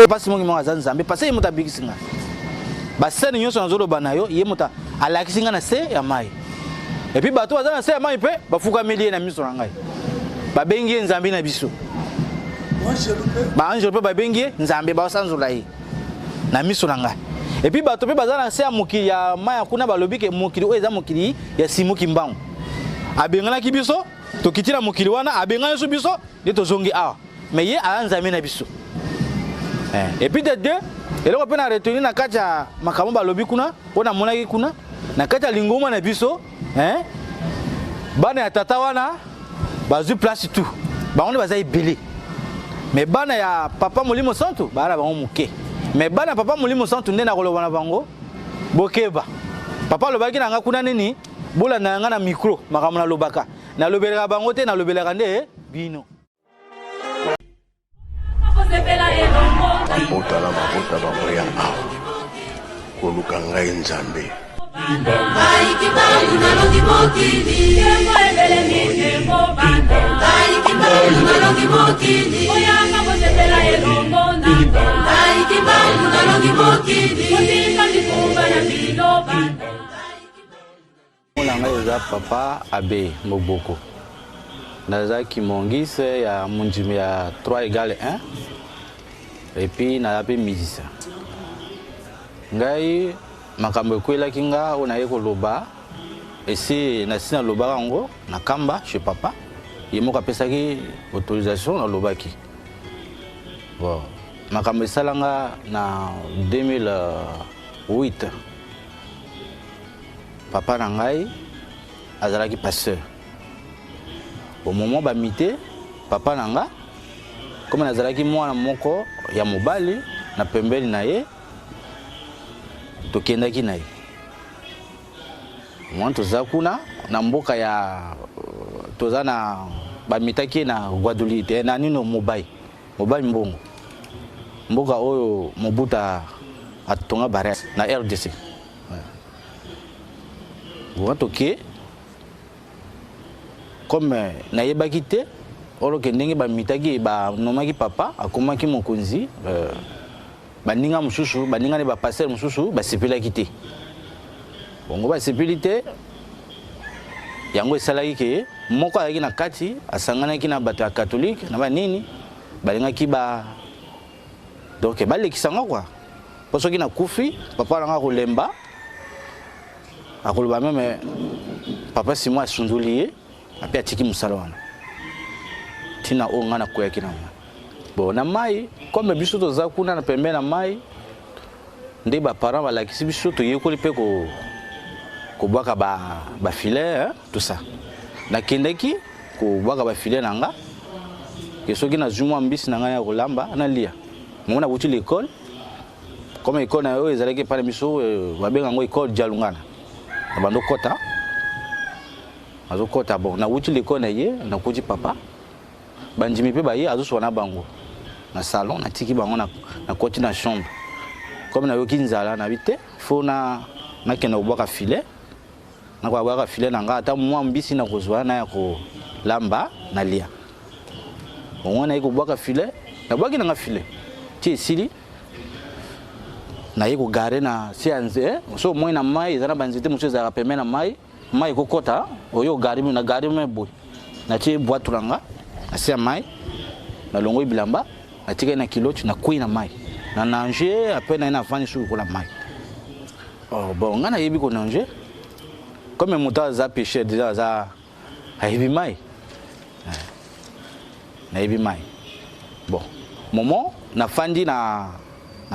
Pas si mon Nzambe parce que muta bikisinga. Ba sene nyonso nazolo banayo ye muta alakisinga na se ya mai. Et puis bato azana se ya mai pe ba fuka melie na miso ngai. Ba bengi Nzambe na biso. Ba anjo pe ba bengi Nzambe ba sanzula yi. Na miso ngai. Et puis bato pe bazana se ya mokili ya mai kuna balobi ke mokili o eza mokili ya simuki mbangu. Abengana ki biso to kitira mokili wana abengana so biso de to zongi awa. Mais ye a Nzambe na biso. Et puis de deux, et là on peut retenir na kacha makambo balobi kuna, ona monaki kuna, na kacha lingoma na biso, bana ya tata wana bazu place tout. Ba on baza ibele. Mais bana ya papa Molimo Santu, bana ba on muke. Mais bana papa Molimo Santu ndena koloba na bango bokeba. Papa lobaki na nga kuna nini? Bola na nga na micro, makambo na lobaka. Na lobelaka bango te na lobelaka nde bino. Mabota la mabota bangoya awa koluka ngai Nzambe Ngai papa Abe Moboko nazaki mongise ya munjimi ya 3 égale 1 et puis na appelé musicien. Ngai makambo kwela kinga ona yeko loba et si na sina loba rango na kamba chez papa yemo ka pesaki autorisation na lobaki. Bon, makambo salanga na 2008. Papa na ngai azalaki pasteur. Au moment ba mité papa na nga comme nazalaki mwana moko ya mobali na pembeli na ye tokendaki na ye mwana toza kuna na mboka ya toza na bamitaki na Guadeloupe na nino mobali mbongo mboka oyo Mobuta atonga bare na RDC mwana toke comme na yebaki te olo kendenge ba mitaki ba nomaki papa akomaki mokonzi baninga mususu baninga ne ba passer mususu ba sepela kité bongo ba sepilité yango esalaki ke moko ayaki na kati asanganaki na bato ya catholique na ba nini balingaki ba donc balekisanga quoi poso ki na kufi papa langa kolemba akoloba même papa Simon asunduliye api atiki musala wana tina o ngana koyaki na bon na mai comme biso toza kuna na pembe na mai nde ba parents balakisi biso to yekoli pe ko bwaka ba filet tout ça na kendeki ko bwaka ba filet nanga kesoki na zumwa mbisi nanga ya kolamba na lia mona buti l'école comme école na yo ezalaki pa biso babenga ngo école Jalungana abando kota azokota bon na buti l'école na ye na kuti papa banjimi pe baye azoswana bango na salon na tiki bango na koti na chambre comme na yoki nzala na bite faut na kena obwaka filet na kwa bwaka filet na nga ata mwa mbisi na kozwa na ya ko lamba na lia on na yiko bwaka filet na bwaki na nga filet ti sili na yiko gare na sianze so moi na mai ezana banzite muso za pemena mai ko kota oyo gare na gare me boy na ti boîte ranga asia mai na longo bilamba atika na kilochi na kuina mai na nanger apena na vani sur ko la mai oh bon ngana yebi ko nanger comme muta za pêcher déjà za yebi mai na yebi mai bon moment na fandi na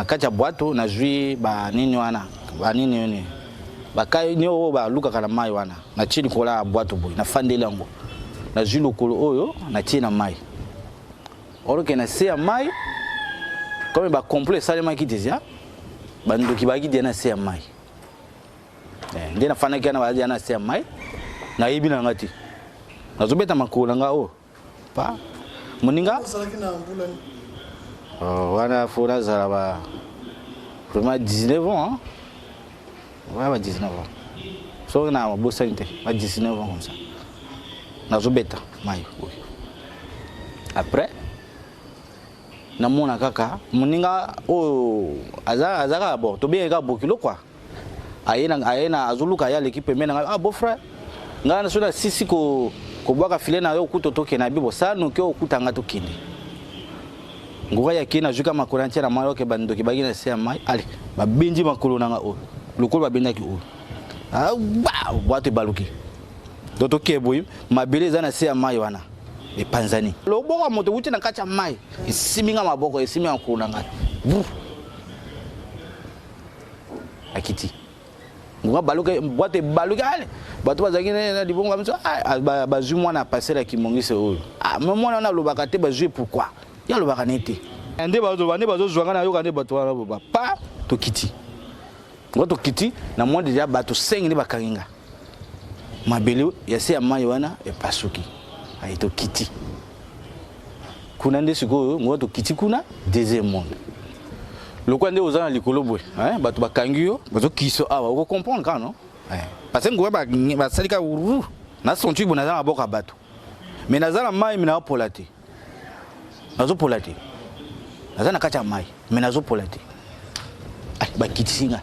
kacha boîte na jui ba nini wana ba nini yoni ba kai nyo ba luka kana mai wana na chini ko la boîte boy na fandi lango na jui lokolo oyo na tina mai oro ke na se ya mai comme ba complet salema ki déjà ba ndoki ba ki de na se ya mai nde na fana kana ba na se ya mai na yibi na ngati na zobeta makolo nga o pa muninga oh wana fona zala ba vraiment 19 ans hein ouais 19 ans so na bossa inte ba 19 ans comme ça na zobeta mai après na mona kaka moninga o azaka bon to bien ka bokilo quoi ayena azuluka ya l'équipe mena ah beau frère ngana sona sisi ko bwaka filet na yo kutoto ke na bibo sanu ke okutanga to kindi ngoka ya kina juka makolo ntia na mayo ke bando ke bagina se mai allez ba bindi makolo nanga o lokolo ba bindaki o ah ba boate baluki doto ke boy mabele zana se mai wana e panzani loboko moto wuti na kacha mai isiminga maboko isiminga makolo nanga akiti ngoka baluka boate baluki ale bato bazakine na libongo amso bazui mwana passer la kimongise oyo ah mwana na lobaka te bazui pourquoi ya lobaka nete ande bazo zwanga na yo kande bato wana boba pa to kiti ngoto kiti na mwa deja bato 5 ne bakanginga mabele ya se ya mai wana e pasuki ai to kiti kuna nde siko ngoto kiti kuna deuxième monde lokwa nde ozana likolo boy hein bato bakangi yo bazo kiso awa ko comprendre ka non parce que ngoba ba salika uru na sontu bona za maboka bato mais nazala mai mina polate nazo polate nazana kacha mai mais nazo polate ai ba kitisinga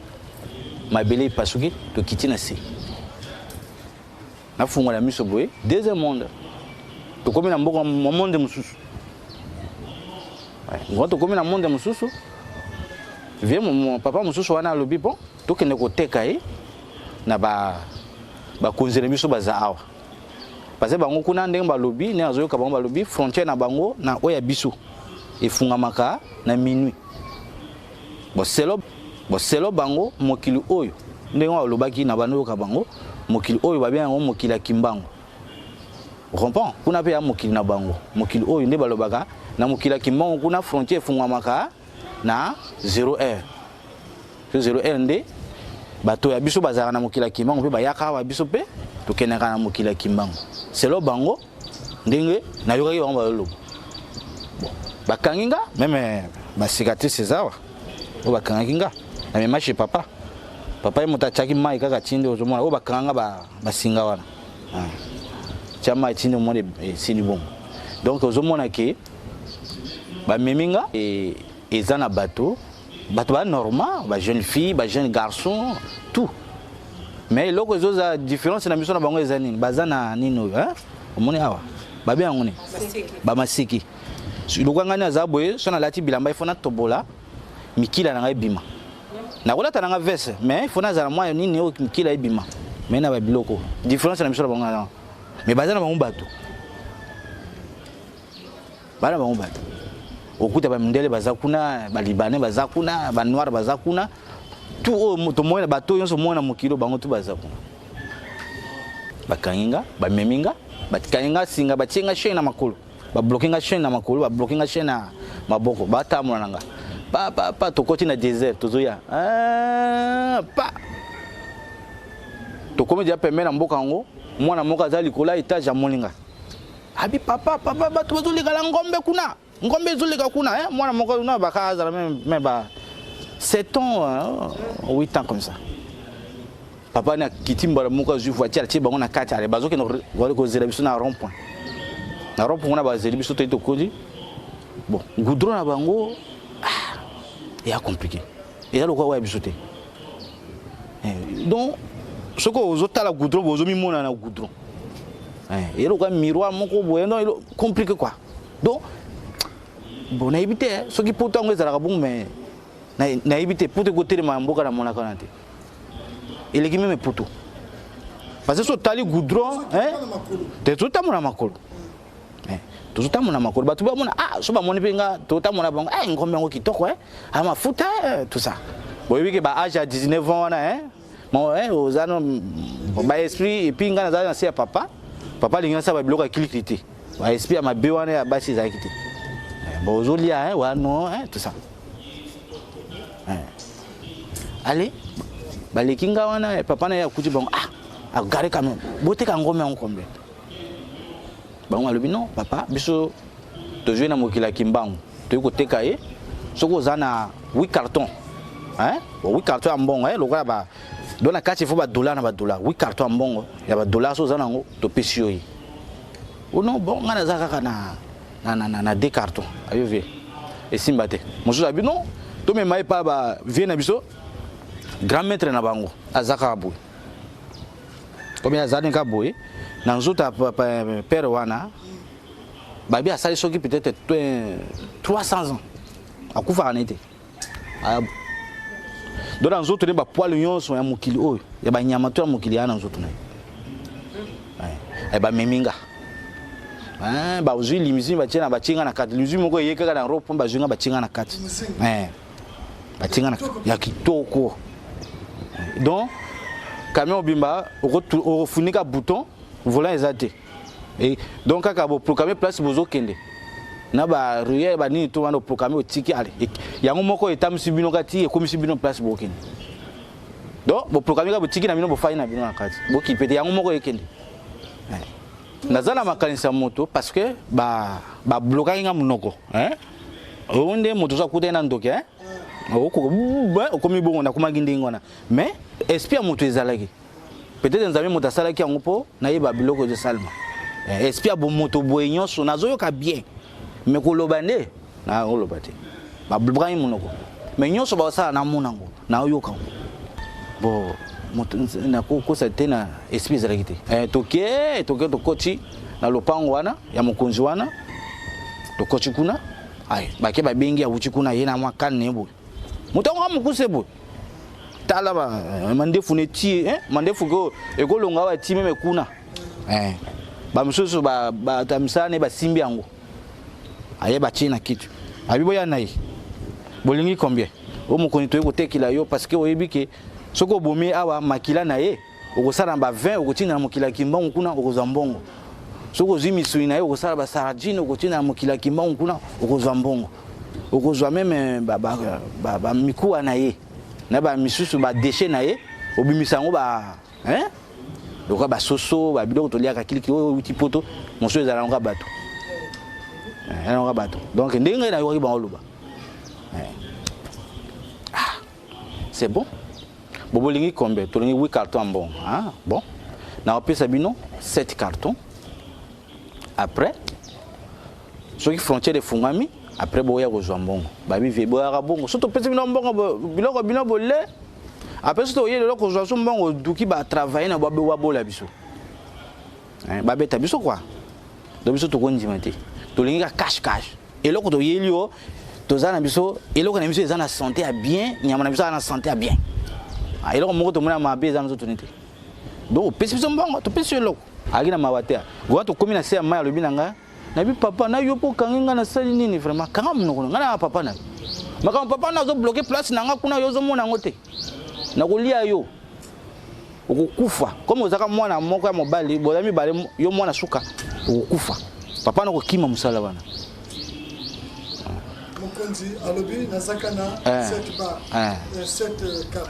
mabele pasuki to kitina se na fungo la miso boy deuxième monde to komi na mboko monde mususu ngoto komi na monde mususu vie mon papa mususu wana lobi bon to kende ko teka na ba konzele biso baza awa parce que bango kuna ndenge balobi ne azoyoka bango balobi frontière na bango na oya biso efungamaka na minuit bo selo bango mokili oyo ndenge balobaki na banoyoka bango mokili oyo babia yango mokili ya kimbango comprend kuna pe ya mokili na bango mokili oyo nde balobaka na mokili ya kimbango kuna frontière efungamaka na 0h 0h nde bato ya biso bazaka na mokila kimbango pe bayaka wa biso pe to kenaka na mokila kimbango selo bango ndenge na yoka bango balolo bon bakanginga même ba cicatrice zawa o bakanginga na mema chez papa yemuta chaki mai kaka chinde ozomona o bakanga ba singa wana chama chinde monde sini bon donc ozomona ke ba meminga et ezana bato ba normal ba jeune fille ba jeune garçon tout mais loko ezoza différence na miso na bango ezani bazana nino hein omoni awa ba bien ngone ba masiki loko ngani azaboye sona lati bilamba ifona tobola mikila na ngai bima na kolata na ngai veste mais ifona za moi nini o mikila ibima mais na ba biloko différence na miso na bango mais bazana bango bato bana bango bato okuta ba mindele bazakuna ba libanais bazakuna ba noir bazakuna tout o to moyena bato yonso moyena mokilo bango tu bazakuna bakanginga ba meminga bakanginga singa batinga chaîne na makolo ba blockinga chaîne na makolo ba blockinga chaîne na maboko batamula nanga pa to koti na désert tozoya pa to komi dia pemena mboka ngo mwana moka za likola etage ya molinga abi papa bato bazolika la ngombe kuna ngombe zulika kuna mwana moko na bakaza même ba 7 ans 8 ans comme ça papa na kitimba moko zu voiture ti bango na kati ale bazoke no ko zela biso na rond point na ba zela biso to kodi bon goudron na bango ya compliqué et là le quoi biso te donc ce que ozotala goudron bozomi mona na goudron et le quoi miroir moko boye non compliqué quoi donc bon na éviter ce qui pourtant on ezala bon mais na éviter pour te côté de mamboka na mona kanate et les même poto parce que so tali goudron te tout amona makolo tout amona makolo batu ba mona so ba moni penga tout amona bango ngombe ngo kitoko mafuta tout ça bon oui que ba âge à 19 ans na bon ozano ba esprit et puis ngana za na papa linga sa ba biloko akilité ba esprit ma be wana ya basi za kité bon zolia wa non tout ça allez balekinga wana papa na ya kuti bon agare quand même bote ka ngome en combien bon alobi non papa biso to jouer na mokila kimbangu to ko teka soko zana 8 cartons bon 8 cartons ambongo lokola ba dona kati fo ba dollar na ba dollar 8 cartons ambongo ya ba dollar so zana ngo to pesio yi non bon ngana zaka na 2 cartons ayo vie et simbate mosusu abi non to me mai pa ba vie na biso grand maître na bango azaka boy comme ya zani ka boy na nzuta père wana babi asali soki peut-être 300 ans akufa kanete donc na nzuto ne ba poil nyonso ya mokili oyo ya ba nyama to ya mokili ya na nzuto na ba meminga ba uzui limousine ba tiena ba tinga na kati limousine moko yeka na ropo ba zunga ba tinga na kati ba tinga na ya kitoko donc camion bimba o funika bouton volant ezate et donc kaka bo programmer place bozo kende na ba ruye ba ni to wana programmer o tiki ale yango moko etamisi bino kati e komisi bino place bo kende donc bo programmer ka bo tiki na bino bo fai na bino na kati bo kipete yango moko ekende nazala makanisa moto parce que ba bloquer nga munoko onde moto za kutena ndoke okomi bongo na kuma ngindingona mais esprit moto ezalaki peut-être nzambe moto asalaki yango po na yeba biloko de salma esprit bo moto boyenyoso nazoyoka bien mais koloba nde na oloba te ba bloquer munoko mais nyonso ba sala na munango na oyoka bo moto na ko satena esprit ezalaki te toke to kochi na lopango wana ya mokonzi wana to kochi kuna ai bake ba bengi ya uchi kuna yena mwa kanne bo moto ngo mukuse bo tala ba mandefu ne ti mandefu go ekolonga wa ti meme kuna ba msusu ba tamsane ba simbi yango aye ba china kitu abibo ya nai bolingi combien o mokoni to ekotekila yo parce que oyebike soko bomi awa makila na ye okosala ba 20 okotina mokila kimbangu kuna okozwa mbongo soko zimisuina na ye okosala ba saradine okotina mokila kimbangu kuna okozwa mbongo okozwa meme ba mikuwa na ye na ba misusu ba déchet na ye obimisango ba donc ba soso ba biloko to liaka kiliki o uti poto moso ezala nga bato nga bato donc ndenge na yo ba oloba c'est bon bobolingi combien tolingi 8 cartons bon bon na opesa bino 7 cartons après ceux qui frontière de fungami après boya kozwa mbongo babi ve boya bongo surtout pesa bino mbongo biloko bino bolé après surtout yele loko kozwa mbongo duki ba travailler na babe wabola biso babeta biso quoi do biso to kondima te tolingi ka cash et loko to yelio tozana biso et loko na biso ezana santé à bien nyama na biso na santé à bien et loko moko to mona mabe ezana to nete donc pesa biso mbongo to pesa loko agina mawatea go to komina se ya lobi nanga na bi papa na yo po kangenga na sali nini vraiment kanga munoko ngana papa na makama papa na zo bloquer place nanga kuna yo zo mona ngote na kolia yo okukufa comme ozaka mwana moko ya mobali bolami bale yo mwana suka okukufa papa na kokima musala bana mokonzi alobi nazaka na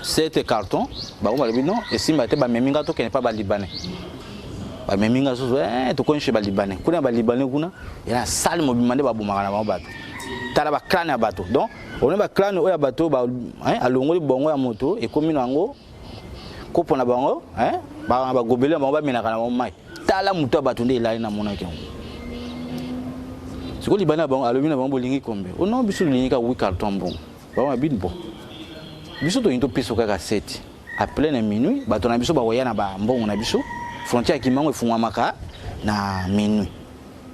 7 cartons ba ko balobi non esimba te ba meminga to kene pa ba libanais ba meminga so to konche ba libanais kuna ba libanais kuna ya sale mobimande ba bomaka na ba bato tala ba crâne ya bato donc on ba crâne oya bato ba alongoli bongo ya moto e komino yango kopo na bango ba gobele bango ba menaka na mai tala muto bato nde elali na monaki yango siko libana bango alobi na bango bolingi kombe ono biso lingi ka 8 carton bon ba bin bon biso to into piso kaka 7 après na minuit bato na biso ba woya na ba mbongo na biso frontière kimango efungwamaka na minuit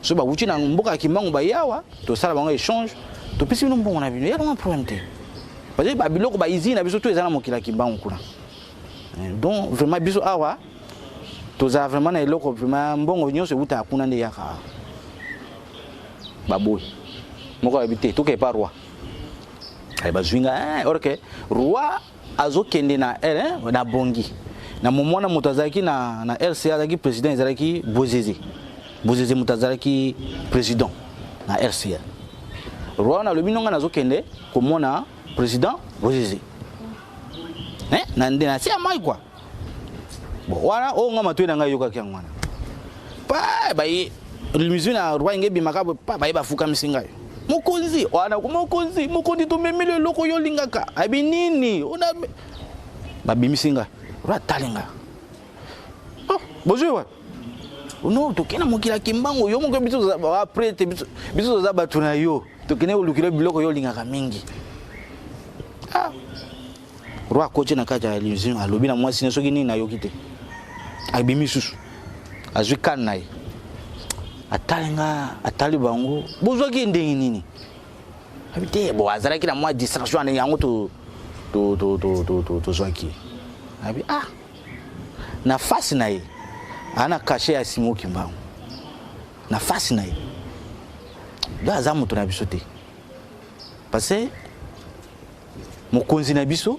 so ba wuti na mboka kimango ba yawa to sala bango échange to pisi no mbongo na bino ya na problème te parce que ba biloko ba izina biso to ezana mokila kimango kuna donc vraiment biso awa to za vraiment na eloko vraiment mbongo nyonso wuta kuna nde yaka baboy moko habité to ke pas roi ay bazwinga orke roi azokende na na bongi na momona mutazaki na RCA azaki président ezalaki Bozeze mutazaki président na RCA roi na lobi nonga nazokende komona président Bozeze na ndena si amai quoi bon wana o ngama to na ngai yoka kyangwana ba limousine na roi ngebi makabo ba fuka misinga mokonzi wana ko mokonzi to memele loko yo lingaka abi nini ona ba bimisinga roi talinga bonjour non tokena mokila kimbango yo moko biso après te biso za batuna yo tokene ulukile biloko yo lingaka mingi ah roi coach na kata ya limousine alobi na mwasi soki nini na yoki te abimi susu azwi kan naye atalenga atali bango bozwaki ndenge nini abite bo azalaki na mwa distraction yango to zwaki abi ah na face naye ana caché ya Simon Kimbangu na face naye da za mutu na biso te parce que mokonzi na biso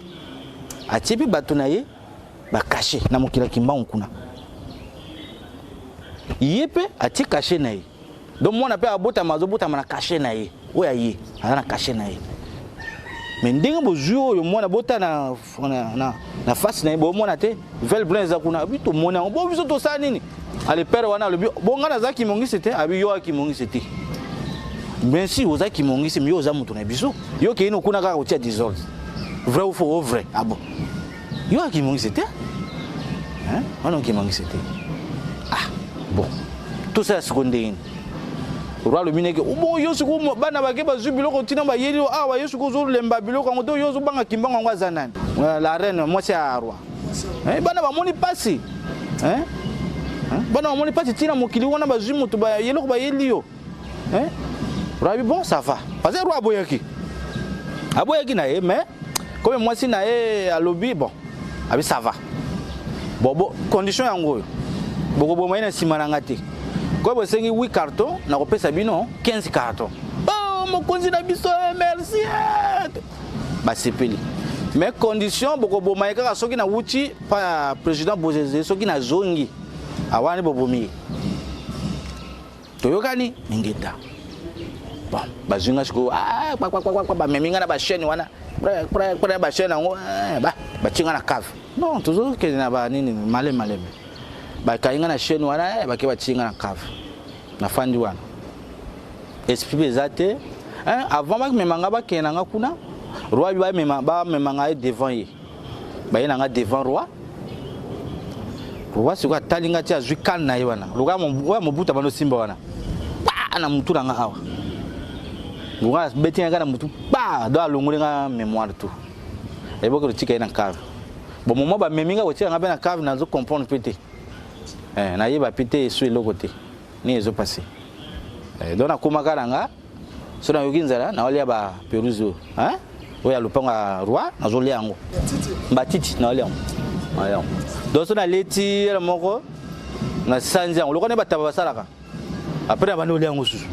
atipi bato na ye ba caché na mokila Kimbangu kuna yepe ati caché na ye donc mona pe abota mazobota na caché na ye oya ye ana caché na ye mais ndenge bozuo yo mona bota na face na ye bo mona te vel blanc za kuna bito mona bo biso to sa nini ale père wana le bonga na zaki mongi c'était abi yo aki mongi c'était mais si ozaki mongi c'est mieux za mutu na biso yo ke ino kuna ka utia désordre vrai ou faux vrai ah bon yo aki mongi c'était hein on ki mongi c'était ah bon tout ça secondaire roi le mineke bon yo suko bana ba ke ba zubiloko tina ba yeli awa yo suko zo lemba biloko ngoto yo zo banga Kimbangu ngwa nani la reine moi c'est à roi bana ba moni pasi bana ba moni pasi tina mokili wana ba zumu to ba yeloko ba yeli yo roi bon ça va parce que roi aboyaki na ye mais comme moi si na ye à lobby bon abi ça va bon condition yango boko bo maina simananga te ko bo sengi 8 cartons na ko pesa bino 15 cartons oh mon konzi na biso merci ba sepeli mais condition boko bo maika soki na wuti pa président Bozeze soki na zongi awani bobomi toyokani ngeta bon bazunga siko ba meminga na ba chaîne wana pra ba chaîne ngo ba tinga na cave non toujours que na ba nini malem ba kainga na chaîne wana ba ke ba tinga na cave na fandi wana esprit bezate avant ba memanga ba kenanga kuna roi ba memanga devant ye ba yenanga devant roi siko atalinga tia zwi kan na ye wana luka mo buta bano simba wana pa na mutu nga awa luka betinga na mutu pa do alongolenga mémoire tout et boko tika na cave bon moment ba meminga wotia nga na cave na zo comprendre pété na yeba pété sur le côté ni ezo passé donc na kuma karanga so na yokinzala na olia ba peruzo oya lupanga roi na zo liango batiti na liango donc so na leti la moko na sanzi yango lokone bataba basalaka après ba no liango susu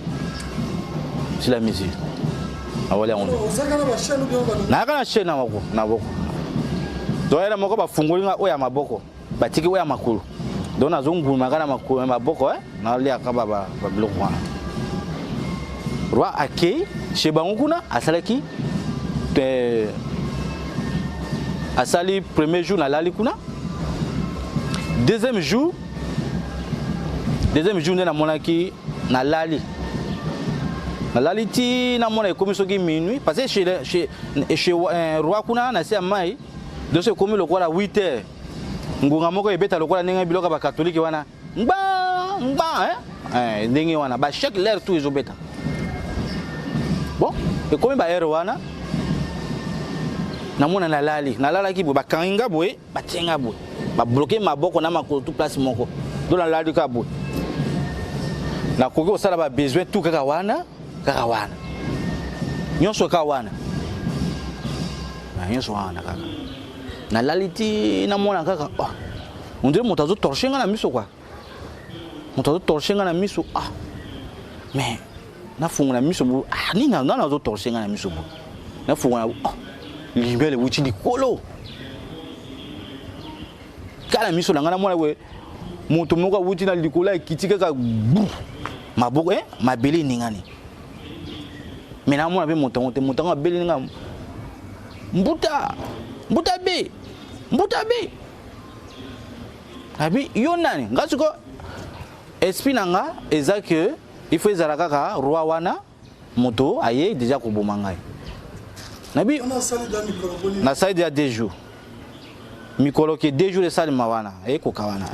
c'est la musique na liango na kana chaîne na moko na boko donc era moko ba fungolinga oya maboko batiki oya makulu donc na zongu magana makulu maboko na lia kaba ba biloko wana roi ake chez bango kuna asalaki asali premier jour na lali kuna deuxième jour na monaki na lali ti na mona ekomi soki minuit parce que chez roi kuna na se mai donc c'est comme le quoi 8h ngunga moko ebeta lokola ndenge biloko ba catholique wana ngba ndenge wana ba chaque l'heure tout ezobeta bon et comme ba heure wana na mona na lala ki bo ba kanga boye ba tenga boye ba bloquer maboko na makolo tout place moko do na lali ka boye na koki osala ba besoin tout kaka wana nyonso ka wana nyonso wana kaka na laliti na mona kaka on dirait motazo torchenga na miso quoi motazo torchenga na miso mais na funga na miso bu ni na zo torchenga na miso bu na funga limele wuti likolo kala miso na ngana mona we moto moko wuti na likolo ekitika ka maboko mabeli ningani mais na mona be moto mabeli ninga mbuta be abi yo nani ngasuko esprit nanga eza que il faut ezalaka ka roi wana moto aye déjà ko bomangai nabi na side ya 2 jours mikolo ke 2 jours esali mawana ko kawana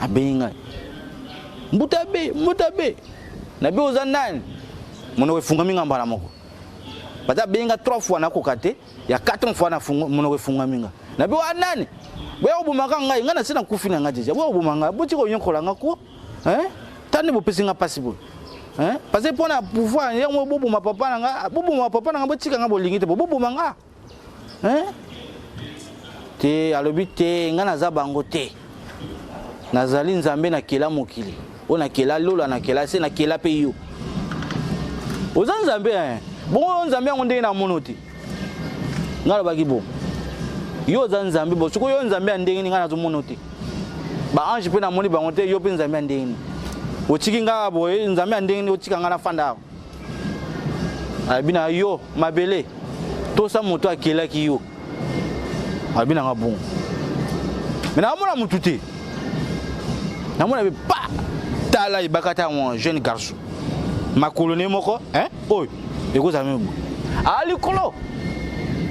abenga Mbutabe. Na bi ozanani. Mono wefunga minga mbala moko. Bata benga 3 fois na kokate, ya 4 fois na funga mono wefunga minga. Na bi wa nani? Bwe obumaka ngai ngana sina kufina ngajeja. Bwe obumanga buti ko nyokola ngako. Tani bo pesinga possible. Parce que pour na pouvoir yango bobuma papa nanga botika nga bolingite bobuma nga. Te alobi te ngana za bango te. Nazali nzambe na kela mokili. Ona kela lola na kela se na kela pe yo. Oza nzambe bon nzambe ngonde na monoti. Ngala baki bo. Yo za nzambe bo suko yo nzambe ndenge ngana zo monoti. Ba ange pe na moni bango te yo pe nzambe ndenge. Ochiki nga bo nzambe ndenge ochika ngana fanda. Abina yo mabele. Tosa moto akela ki yo. Abina nga bon. Mais na mona mututi. Na mona be pa tala ibakata un jeune garçon. Ma colonie moko, Oi, eko za mebo. Ali kolo.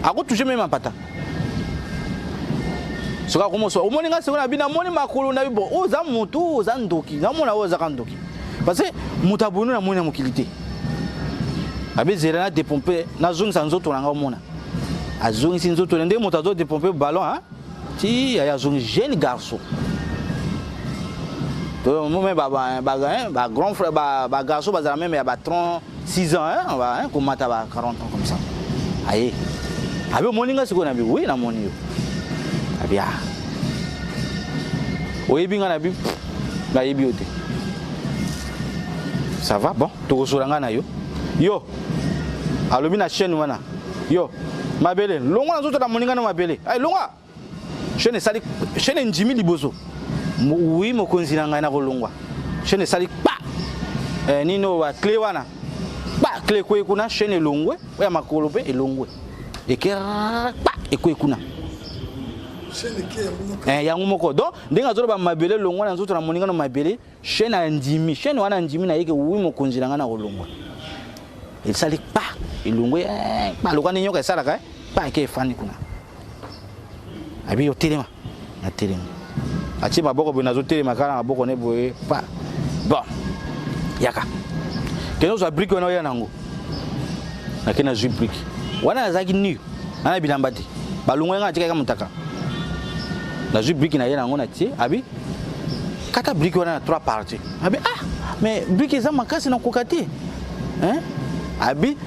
Ako toucher même pata. Soka komo so, omoni nga seko na bina moni makolo na bibo. O za moto, o za ndoki. Na mona o za kandoki. Parce que mutabunu na moni mokilité. Abi zera na dépomper na zone sanzo to nga mona. A zone sinzo to ndé motazo dépomper ballon Ti ya zone jeune garçon. To mo me ba grand frère ba garçon ba même ya ba 36 ans comment ta ba 40 ans comme ça. Aye. Abi moni nga siko na bi oui na moni yo. Abi ah. Oyebi nga na bi na yebi ote. Ça va bon, to kosolanga na yo. Yo. Alobi na chaîne wana. Yo. Mabele, longa na zoto na moninga na mabele. Ay longa. Chaîne njimi liboso. Oui mokonzi na ngai na kolongwa. Chaîne sali pa. Nino wa clé wana. Pa clé ko ekuna chaîne longwe, oya makolo pe elongwe. Ekera pa ekuna. Chaîne ke yango moko. Donc ndinga zoto ba mabele longwa na zoto na moninga na mabele, chaîne na njimi, chaîne wana njimi na yeke oui mokonzi na ngai na kolongwa. Il sali pa elongwe pa lokani nyoka sala ka pa ke fani kuna. Abi yo telema. Na telema. Ati maboko bo nazo telema kala maboko ne boye pa. Bon. Yaka. Keno zo brique wana ya nango. Na kena zo brique. Wana azaki ni. Ana bilambati. Balungwa nga tika kama mutaka. Na zo brique na ya nango na tie abi. Kata brique wana na 3 parties. Abi mais brique za makasi na kokati. Abi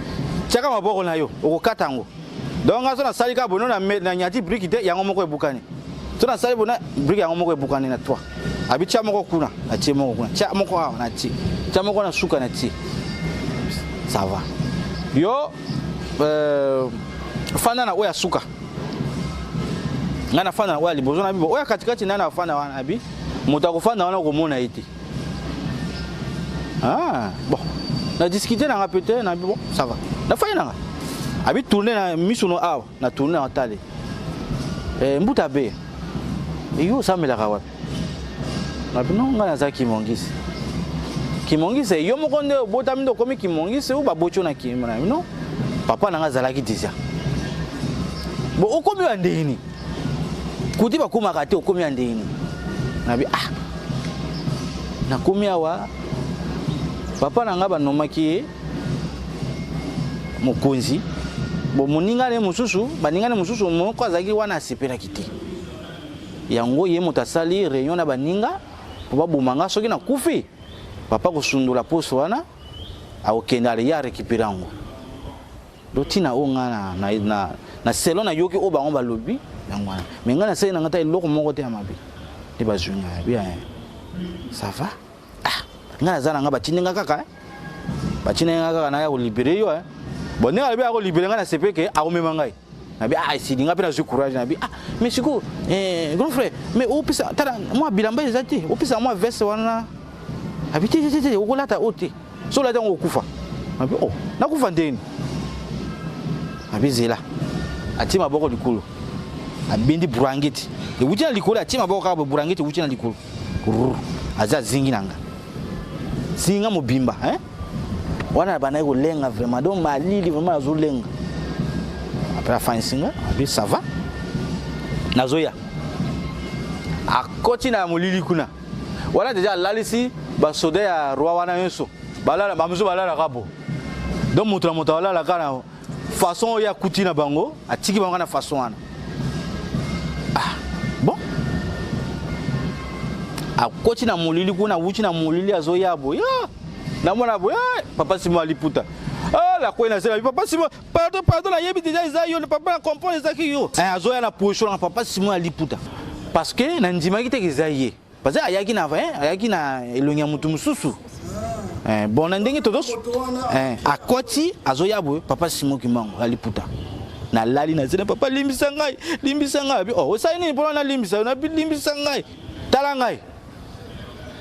chaka maboko na yo okokata ngo. Donc ngaso na salika bono na nyati brique te yango moko ebukani. Tuna sali bona brique yango moko ebukani na 3. Abi cha moko kuna na tie moko kuna. Cha moko awa na tie. Cha moko na suka na tie. Ça va. Yo fana na oya suka. Ngana fana na oya libozo na bibo. Oya katikati na fana wana abi. Mota ko fana wana ko mona ite. Bon. Na discuter na rapete na bon ça va. Na fana na. Abi tourner na misuno awa na tourner na tale. Mbuta be. Yo samela kawa. Na bino ngana za kimongisi. Kimongisi yo mokonde botami ndo komi kimongisi u babocho na kimona. No. Papa nanga zalaki disa. Bo okomi wa ndeni. Kuti bakoma kate okomi wa ndeni. Na bi na komi awa papa nanga banomaki mokonzi. Bo moninga ne mususu, baninga ne mususu moko azaki wana asepela kiti. Yango ye mutasali réunion na baninga, papa bomanga soki na kufi. Papa kusundula poso wana akokenda ya récupérer yango. Dotina onga na selon na yoki obango balobi yango wana. Mais ngana sai na ngata eloko moko te ya mabe. Te bazunga bien. Ça va? Ngana zana nga batinga kaka. Batinga kaka na ya ko libérer yo Bon, nous avons libéré la CP à Omemangai. Si nous avons eu courage, mais c'est quoi, grand frère, mais au plus, moi, Bilamba, ils étaient, au plus, moi, veste, wana, habité, au cola, ta haute, sur la dent au Koufa. Oh, n'a Koufa d'en. Abizela, a Tima Boko du Koulou, a Bindi Brangit, et vous tenez l'école à Tima Boko Brangit, vous tenez l'école. Aza Zinginanga. Zinga Mobimba, hein? Wana bana ko lenga vraiment donc malili vraiment azo lenga après la fin singa abi ça va nazoya a kotina molili kuna wala déjà lalisi ba soda ya roi wana yeso balala bamuso balala kabo donc mutra mutawala la kana façon ya kutina bango atiki bango na façon wana ah bon a koti na mulili kuna wuchi na mulili azoyabo ya na mona bo papa Simon aliputa ah la ko ina sema papa Simon pardon na yebi déjà izayo papa comprendre ezaki yo azoya na position na papa Simon aliputa parce que na ndima kite kizaye parce que ayaki na elonya mutu mususu bon na ndenge todos akoti azoyabo papa Simon Kimango aliputa na lali na zina papa limbisa ngai oh osai ni pona na limbisa na limbisa ngai tala ngai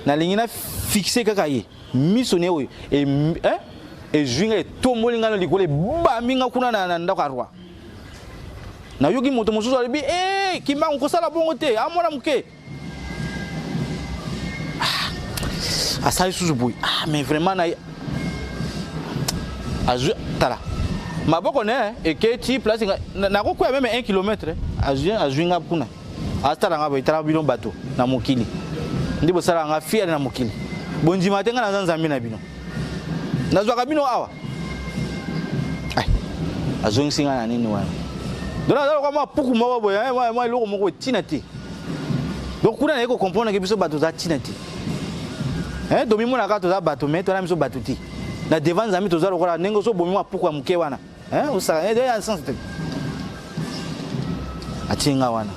na lingina fixer kaka ye misone oyo et juinga et tomolinga no likole ba minga kuna na ndako arwa na yogi moto mosusu alibi Kimango kosala bongo te amona muke asali susu boy mais vraiment na azu tala maboko ne eketi place na ko kwa même 1 km azuinga kuna astala ngabo itala bino bato na mokili ndibo sala nga fier na mokili bonji matenga na zanzambi na bino nazwaka bino awa ai azongi singa na nini wana dona dala kwa mapuku mawa boya moi loko moko tinati donc kuna na eko comprendre que biso bato za tinati domi mona ka toza bato mais tona miso bato ti na devant nzambi toza lokola ndenge so bomi mapuku ya muke wana osaka ya sens te atinga wana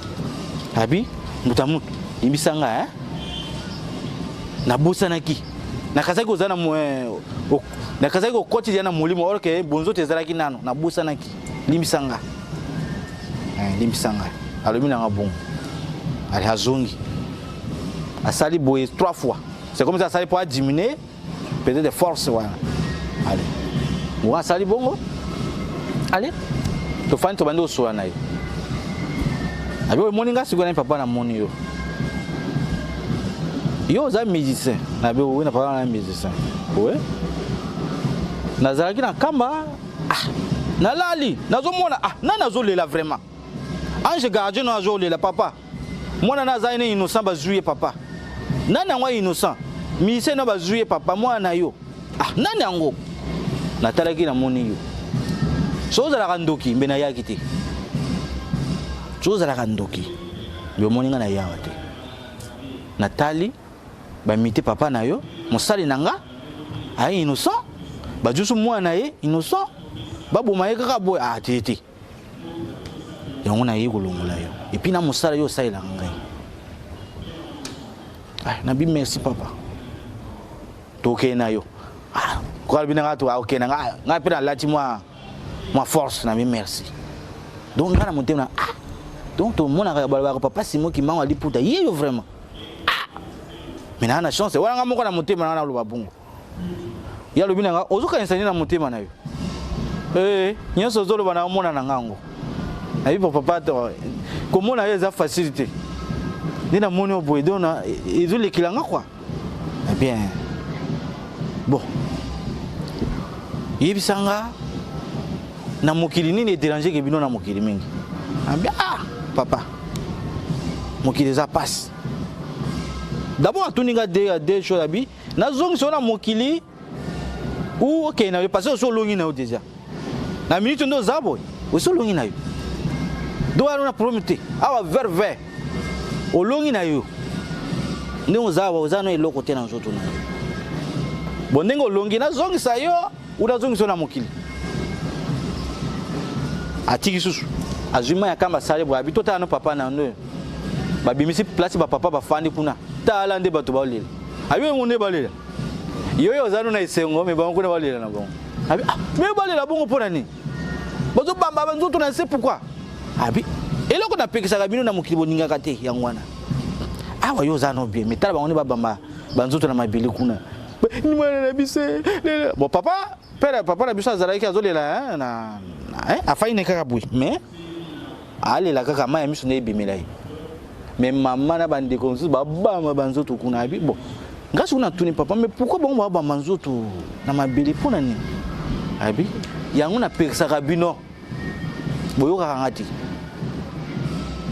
abi mutamutu imbisanga na bosanaki na kazaki ozana na kazaki ko koti na mulimo or que bonzo tezalaki nano na bosanaki limbisanga limbisanga alobi na ngabongo ali hazongi asali boye 3 fois c'est comme ça asali pour diminuer peut-être de force wana allez moi asali bongo allez to fani to bando so na yo abi moninga siko na papa na moni yo za musicien na be we na papa na musicien ouais nazalaki na kamba na lali nazomona na nazolela vraiment ange gardien no azolela papa mwana na zaine innocent bazuye papa nani angwa innocent mise na bazuye papa mwana yo nani ango natalaki na moni yo soza la kandoki mbena yaki te soza la kandoki yo moninga na yawa te natali ba mité papa na yo mosali nanga ai innocent ba jusu mwana ye innocent babu maye kaka boy tete yango na ye kolongola yo et puis na mosala yo saila ngai nabi merci papa toke na yo ko bina ngato ok na nga pena lati moi force nabi merci donc ngana motema donc to mona ka balaba papa Simon Kimango aliputa ye yo vraiment mais na chance wala nga moko na motema na loba bungu ya lobina nga ozuka insani na motema na yo nyoso zolo bana mona na ngango ayi papa to komona ye za facilité nina moni oboy dona ezule kilanga quoi bien bon yebisanga na mokili nini déranger ke bino na mokili mingi papa mokili za passe d'abord tuninga des choses abi na zongi sona mokili ou ok na parce que so longi na déjà na minute ndo zabo o so longi na yo do ara na promete awa vers olongi na yo ndenge ozawa ozana eloko te na nzoto na yo bon ndenge olongi na zongi sa yo uda zongi so na mokili atiki susu azuma ya kamba sale bwa bito ta no papa na ndo babimisi place ba papa ba fandi kuna tala nde bato baolela abi ngonde balela yo ozana na isengo me bango kuna balela na bongo abi me balela bongo pona ni bozo bamba banzoto na c'est pourquoi abi eloko na pekisa bino na mokili boninga kate yangwana awa yo zano bien metala bango ne babamba banzoto na mabili kuna ni mwana na bise bon papa papa na biso azalaki azolela na afaine kaka bui mais alela kaka maya miso ne bimela yi mais maman na bande konsu babamba banzoto kuna abi bon ngasi kuna tuni papa mais pourquoi bango babamba banzoto na mabili pona ni abi yango na pekisa bino boyo kaka ngati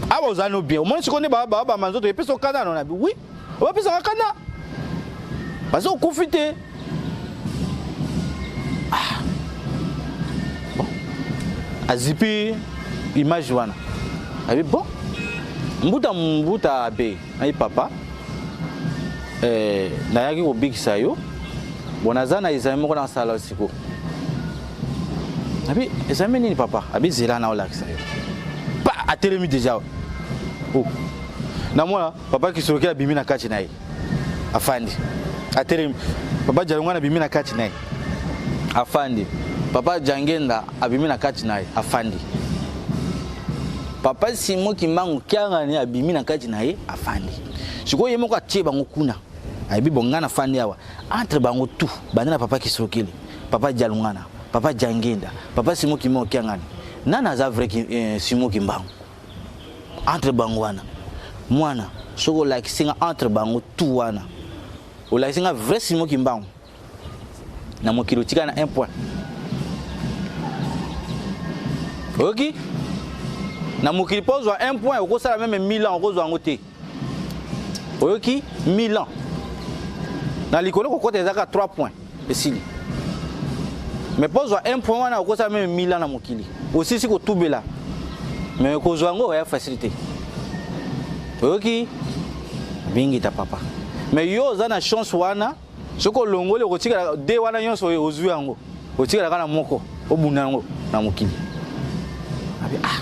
aba ozano bien au moins sikone baba manzoto epeso kana na bi oui o pesa kana parce que profiter. Ah. Bon. Azipi image wana. Abi bon. Mbuta be, ai papa. Na yaki ko big sayo. Bonazana izame ko na sala siko. Abi izame nini papa? Abi zela na ola sayo. Pa atelemi déjà. Oh. Na mwana papa kisoki abimi na kati naye. Afandi. Atelemi. Papa jalunga na bimi na kati naye. Afandi. Papa jangenda abimi na kati naye. Afandi. Papa Simo Kimbangu kyanga ni abimi na kati naye afandi. Siko yemo kwa tie bango kuna. Aibi bongana afandi awa. Entre bango tu, banana papa Kisokele, papa Jalungana, papa Jangenda, papa Simo Kimbangu kyanga ni. Nana za vrai Simo Kimbangu. Entre bango wana. Mwana, soko like singa entre bango tu wana. O like singa vrai Simo Kimbangu. Na mokilo tika na 1 point. OK? Na mokili pose 1 point au ça même 1000 ans au kozwa ngote. Oyoki 1000 ans. Na likolo ko kote ezaka 3 points esili. Mais pose 1 point wana au ça même 1000 ans na mokili. Aussi si ko tubela. Mais kozwa ngo ya facilité. Oyoki bingi ta papa. Mais yo za na chance wana soko longole ko tika de wana nyonso ozwi yango. O tika kana moko obuna ngo na mokili. Abi ah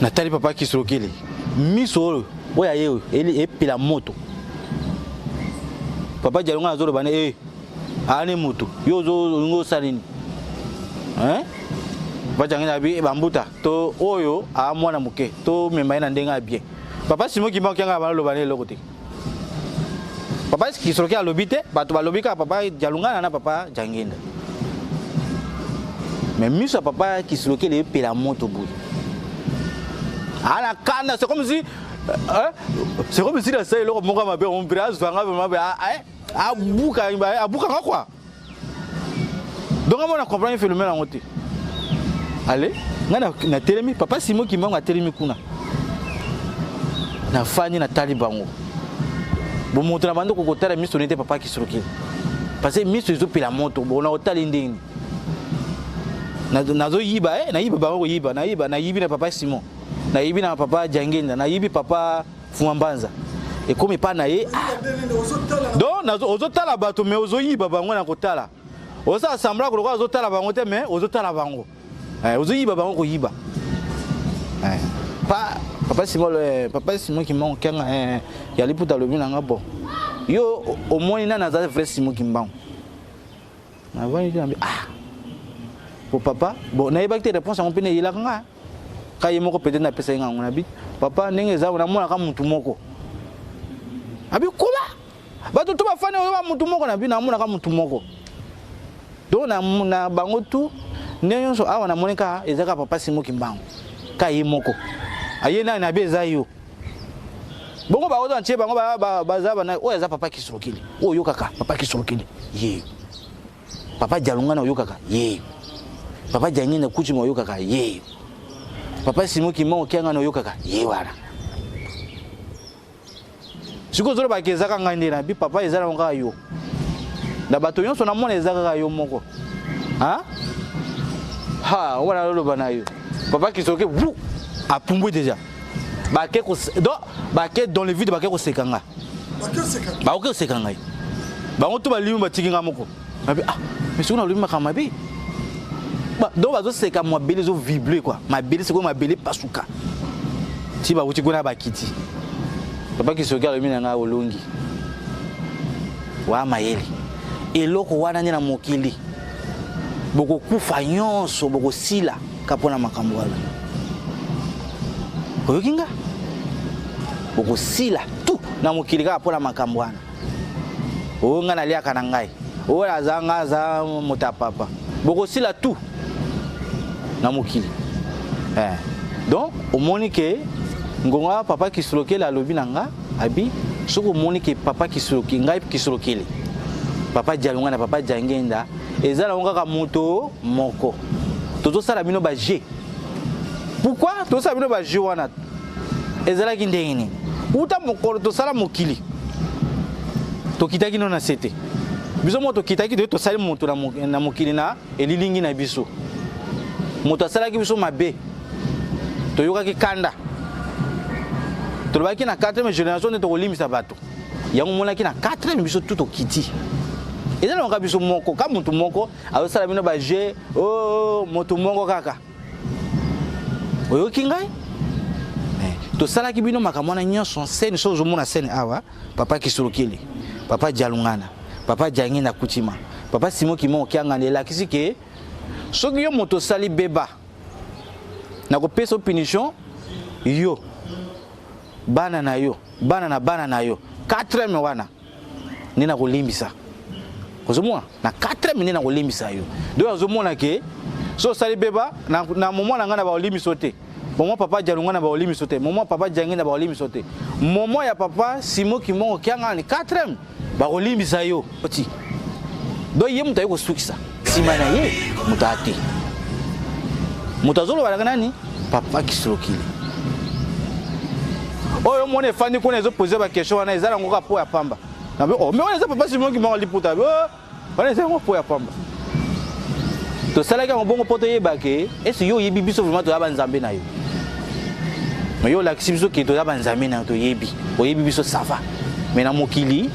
Nathalie papa Kisokele miso oya yewe eli epila moto papa jalunga azolo bane ane moto yo zo ngo salini bajangina bi bambuta to oyo a mwana muke to memba na ndenga bien papa Simo Kimbangu kyanga bana lo bane lokote papa Kisokele alobite bato balobika papa jalunga na papa jangenda mais miso papa Kisokele epila moto boy. Ah la canne, c'est comme si la salle là mon gars on brise à quoi. Donc on a compris le phénomène en côté. Allez, na telemi papa Simo Kimbangu a telemi kuna. Na fani na talibango. Bon montre bando ko kotala miso n'était papa Kisokele. Parce que miso izo pila moto bon na otali ndini. Na zo yiba na yiba bango yiba na yiba na yibi na papa Simo. Na yibi na papa Jangenda na yibi papa Fumambanza et comme pas na ye donc na ozotala bato mais ozoyiba bango na kotala oza sembla ko ozotala bango te mais ozotala bango ozoyiba bango ko yiba papa Simo Kimbangu kyanga ya liputa lobi na ngabo yo omoni na za vrai Simo Kimbangu na vani na pour papa bon na yeba te réponse on peut ne yila nga ka yemo ko peut-être na pesa nga ngona bi papa ndenge za na mona ka mutu moko abi kola bato to bafane ba mutu moko na bi na mona ka mutu moko donc na bango tu ndenge so awa na monika ezaka papa Simo Kimbangu ka yemoko ayena na be za yo bongo ba ozo ntie bango ba za bana o eza papa Kisokele o yo kaka papa Kisokele ye papa Jalunga na yo kaka ye papa Jangenda kuchi mo yo kaka ye papa Simo Kimbangu kyanga no yokaka ye wana siko zolo ba kezaka ngande na bi papa ezala nga yo na bato nyonso na mona ezaka yo moko wala lolo bana yo papa Kisokele vous a pumbwe déjà ba ke dans le vide ba ke ko sekanga ba ko sekanga ba ngoto ba limu ba tikinga moko abi mais siko na limu makama bi donc bazo seka mo beli zo vibrer quoi ma beli c'est quoi ma beli pasuka ti ba uti kuna ba kiti papa Kisokele mina nga olongi wa mayeli eloko wana ni na mokili boko kufa nyonso boko sila kapona makambo wala oyokinga boko sila tu na mokili kapona makambo wana o nga na lia kana ngai o azanga za mutapapa boko sila tu na mokili donc omoni ke ngonga papa Kisokele alobi nanga abi soko omoni ke papa Kisokele ngai Kisokele papa Jalunga na papa Jangenda ezala ngaka moto moko toto sala bino ba G pourquoi to sala bino ba G wana ezala ki ndenge ni uta mokolo to sala mokili to kitaki no na sete biso moto kitaki to sali moto na mokili na elilingi na biso moto asalaki biso mabe to yokaki kanda to lobaki na 4e génération to kolimisa bato yango monaki na 4e biso tout okiti eza na biso moko ka moto moko azosala bino ba je moto moko kaka oyoki ngai to salaki bino makamona nyonso scène chose mona scène awa papa Kisurukili papa Jalungana papa Jangi na Kutima papa Simo Kimo kiangandela kisike soki yo moto sali beba na ko pesa punition yo bana na yo bana na yo 4e wana nina ko limbisa kozomona na 4e nina ko limbisa yo do azomona ke so sali beba na moment na ngana ba limbisa te moment papa Jalungana ba limbisa te moment papa Jangi na ba limbisa te moment ya papa Simo Kimo kiangani 4e ba limbisa yo oti do ye mutayo ko sukisa sima na ye mutati mutazolo bala nani papa Kisurukili oyo mone fandi ko nezo poser ba question wana ezala ngoka po ya pamba na be mais wana za papa Simo Kimo liputa wana za ngoka po ya pamba to salaka ngobongo poto yebake esi yo yebi biso vraiment to yaba nzambe na yo mais yo la kibiso ki to yaba nzambe na to yebi o yebi biso sava mais na mokili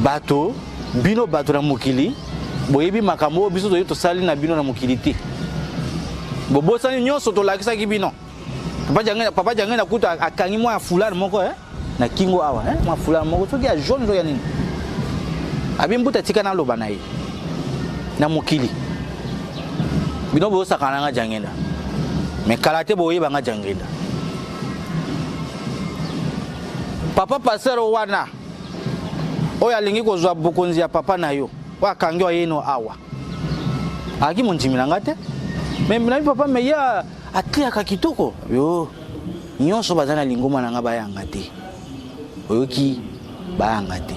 bato bino bato na mokili boyebi makambo biso to sali na bino na mokili te bobosani nyonso to lakisa ki bino papa Jangi na kuta akangi mwa fulani moko na kingo awa mwa fulani moko soki ya jaune zo ya nini abimbuta tika na loba na ye na mokili bino bo sakana nga Jangenda mais kalate boyeba nga Jangenda papa passer wana oya lingi ko zwa bokonzi ya papa na yo wa kangi wa yeno awa aki monjimila ngate mais na papa me ya atia ka kitoko yo nyonso bazana lingoma na nga bayanga te oyoki bayanga te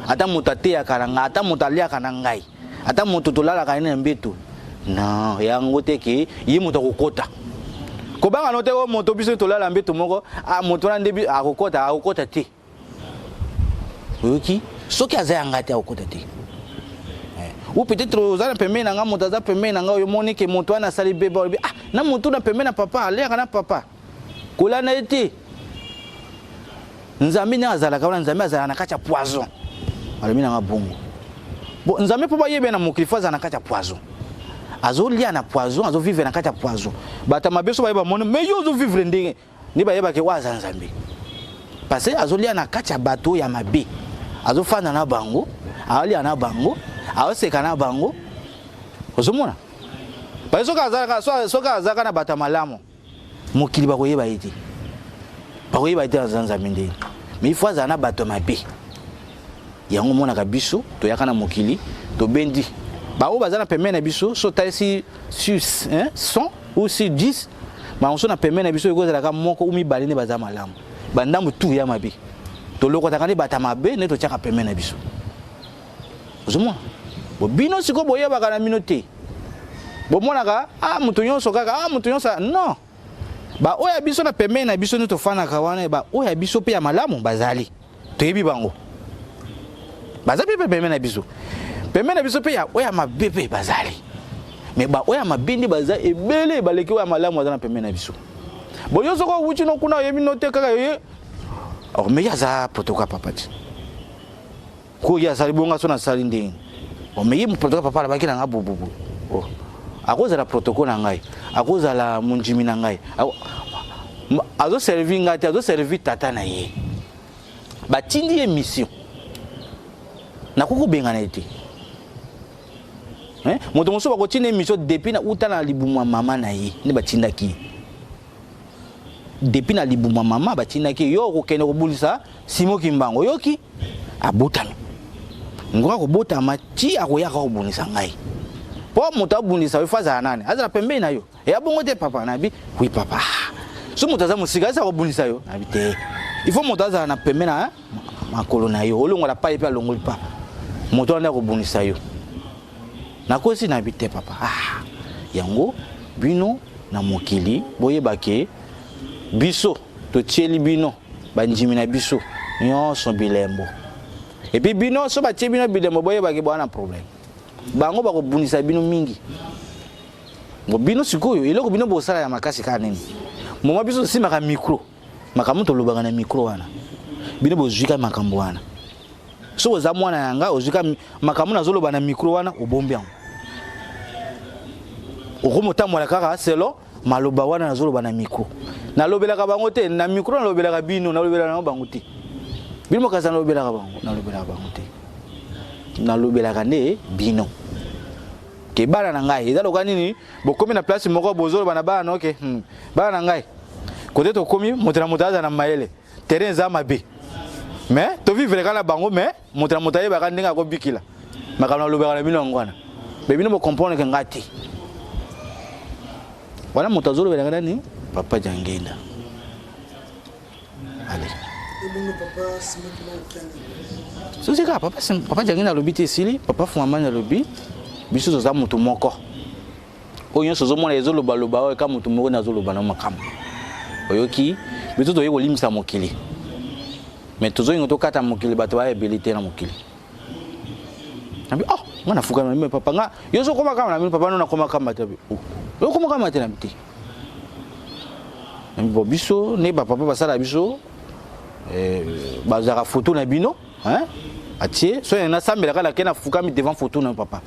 ata mutate ya karanga ata mutalia kana ngai ata mutu tolala kana mbeto non yango te ke ye mutu kokota ko banga no te o moto biso tolala mbeto moko moto na ndebi akokota te oyoki soki azayanga te akokota te ou peut-être ozana pembe na nga moto aza pembe na nga yo moni ke moto ana sali beba na moto na pembe na papa ale kana papa kola na ete nzambe na azala ka nzambe azala na kacha poison alemi na nga bongo bon nzambe papa yebe na mokilifa azala na kacha poison azolia na poison azo vivre na kacha poison bata mabeso ba yeba moni mais yo zo vivre ndenge ni ba yeba ke waza nzambe parce azolia na kacha bato ya mabe azo fana na bango alia na bango awoseka na bango ozomona ba soka azaka na bata malamu mokili ba koyeba ite azanza minde mais ifo azana bato mabe yango mona ka biso to yakana mokili to bendi ba o bazana pemene na biso so taisi sur 100 ou sur 10 ba on so na pemene na biso ekozala ka moko umi balene baza malamu bandambu tu ya mabe to lokota kandi bata mabe ne to chaka pemene na biso ozomona bino siko boyeba kana minote bomona ka mutu nyonso kaka mutu nyonso non ba oya biso na pemene na biso ne to fana ka wana ba oya biso pe ya malamu bazali to yebi bango bazapi pe pemene na biso pe ya oya mabebe bazali mais ba oya mabindi baza ebele baleki oya malamu bazana pemene na biso boyo soko wuchi no kuna yebi note kaka ye mais yaza potoka papati ko ya sali bonga so na sali ndenge mais yim protocole papa la bakina nga bububu akoza la protocole na ngai akoza la munjimi na ngai azo servir ngati azo servir tata na ye batindi émission na koko benga na ete moto moso bako tina émission depuis na utana libumwa mama na ye ne batinda ki depuis na libumwa mama batinda ki yo ko kene ko bulisa Simo Kimbango yoki abutami ngoka ko bota mati akoya ka obunisa ngai po moto abunisa ifaza nani azala pembe na yo ya bongo te papa nabi oui papa so moto aza musika sa obunisa yo nabi te il faut moto azala na pembe na makolo na yo olongo la pa epe alongoli pa moto anda ko bunisa yo nakosi nabi te papa yango bino na mokili boyeba ke biso to tieli bino banjimi na biso nyonso bilembo. Et puis bino so ba tie bino bilembo boye ba ke bwana problème. Bango ba ko bunisa bino mingi. Ngo bino sikoyo iloko bino bo sala ya makasi ka nini. Moma biso si maka micro. Makamu to lobanga na micro wana. Bino bo zwika makambo wana. So za mwana yanga ozwika makamu na zolo bana micro wana obombi yango. Okomo tamwala kaka selo maloba wana na zolo bana micro. Na lobelaka bango te na micro na lobelaka bino na lobelaka na bango te. Bino kaza na lobelaka bango na lobelaka bango te. Na lobelaka ne bino. Ke bana na ngai eza loka nini bokomi na place moko bozolo bana bana okay bana na ngai kote to komi motela motaza na maele terrain za mabe mais to vivre kala bango mais motela motaye ba ka ndinga ko bikila makana lobelaka na bino ngwana be bino bo comprendre ke ngati wala mutazolo bela nani papa jangenda allez papa simaki so c'est ka papa jangenda lobiti sili papa fuamanya lobi biso za mutu moko oyo sozo mona ezolo baloba o ka mutu moko na zolo bana makam oyoki biso to yeko limisa mokili mais tozo ngoto kata mokili bato ba abilité na mokili nabi ngana fuka na papa nga yoso koma kama na papa no koma kama tabi yo koma kama tena mti mbo biso ne papa basala biso bazaka photo na bino hein atie so na sambela kala kena fuka mi devant photo na papa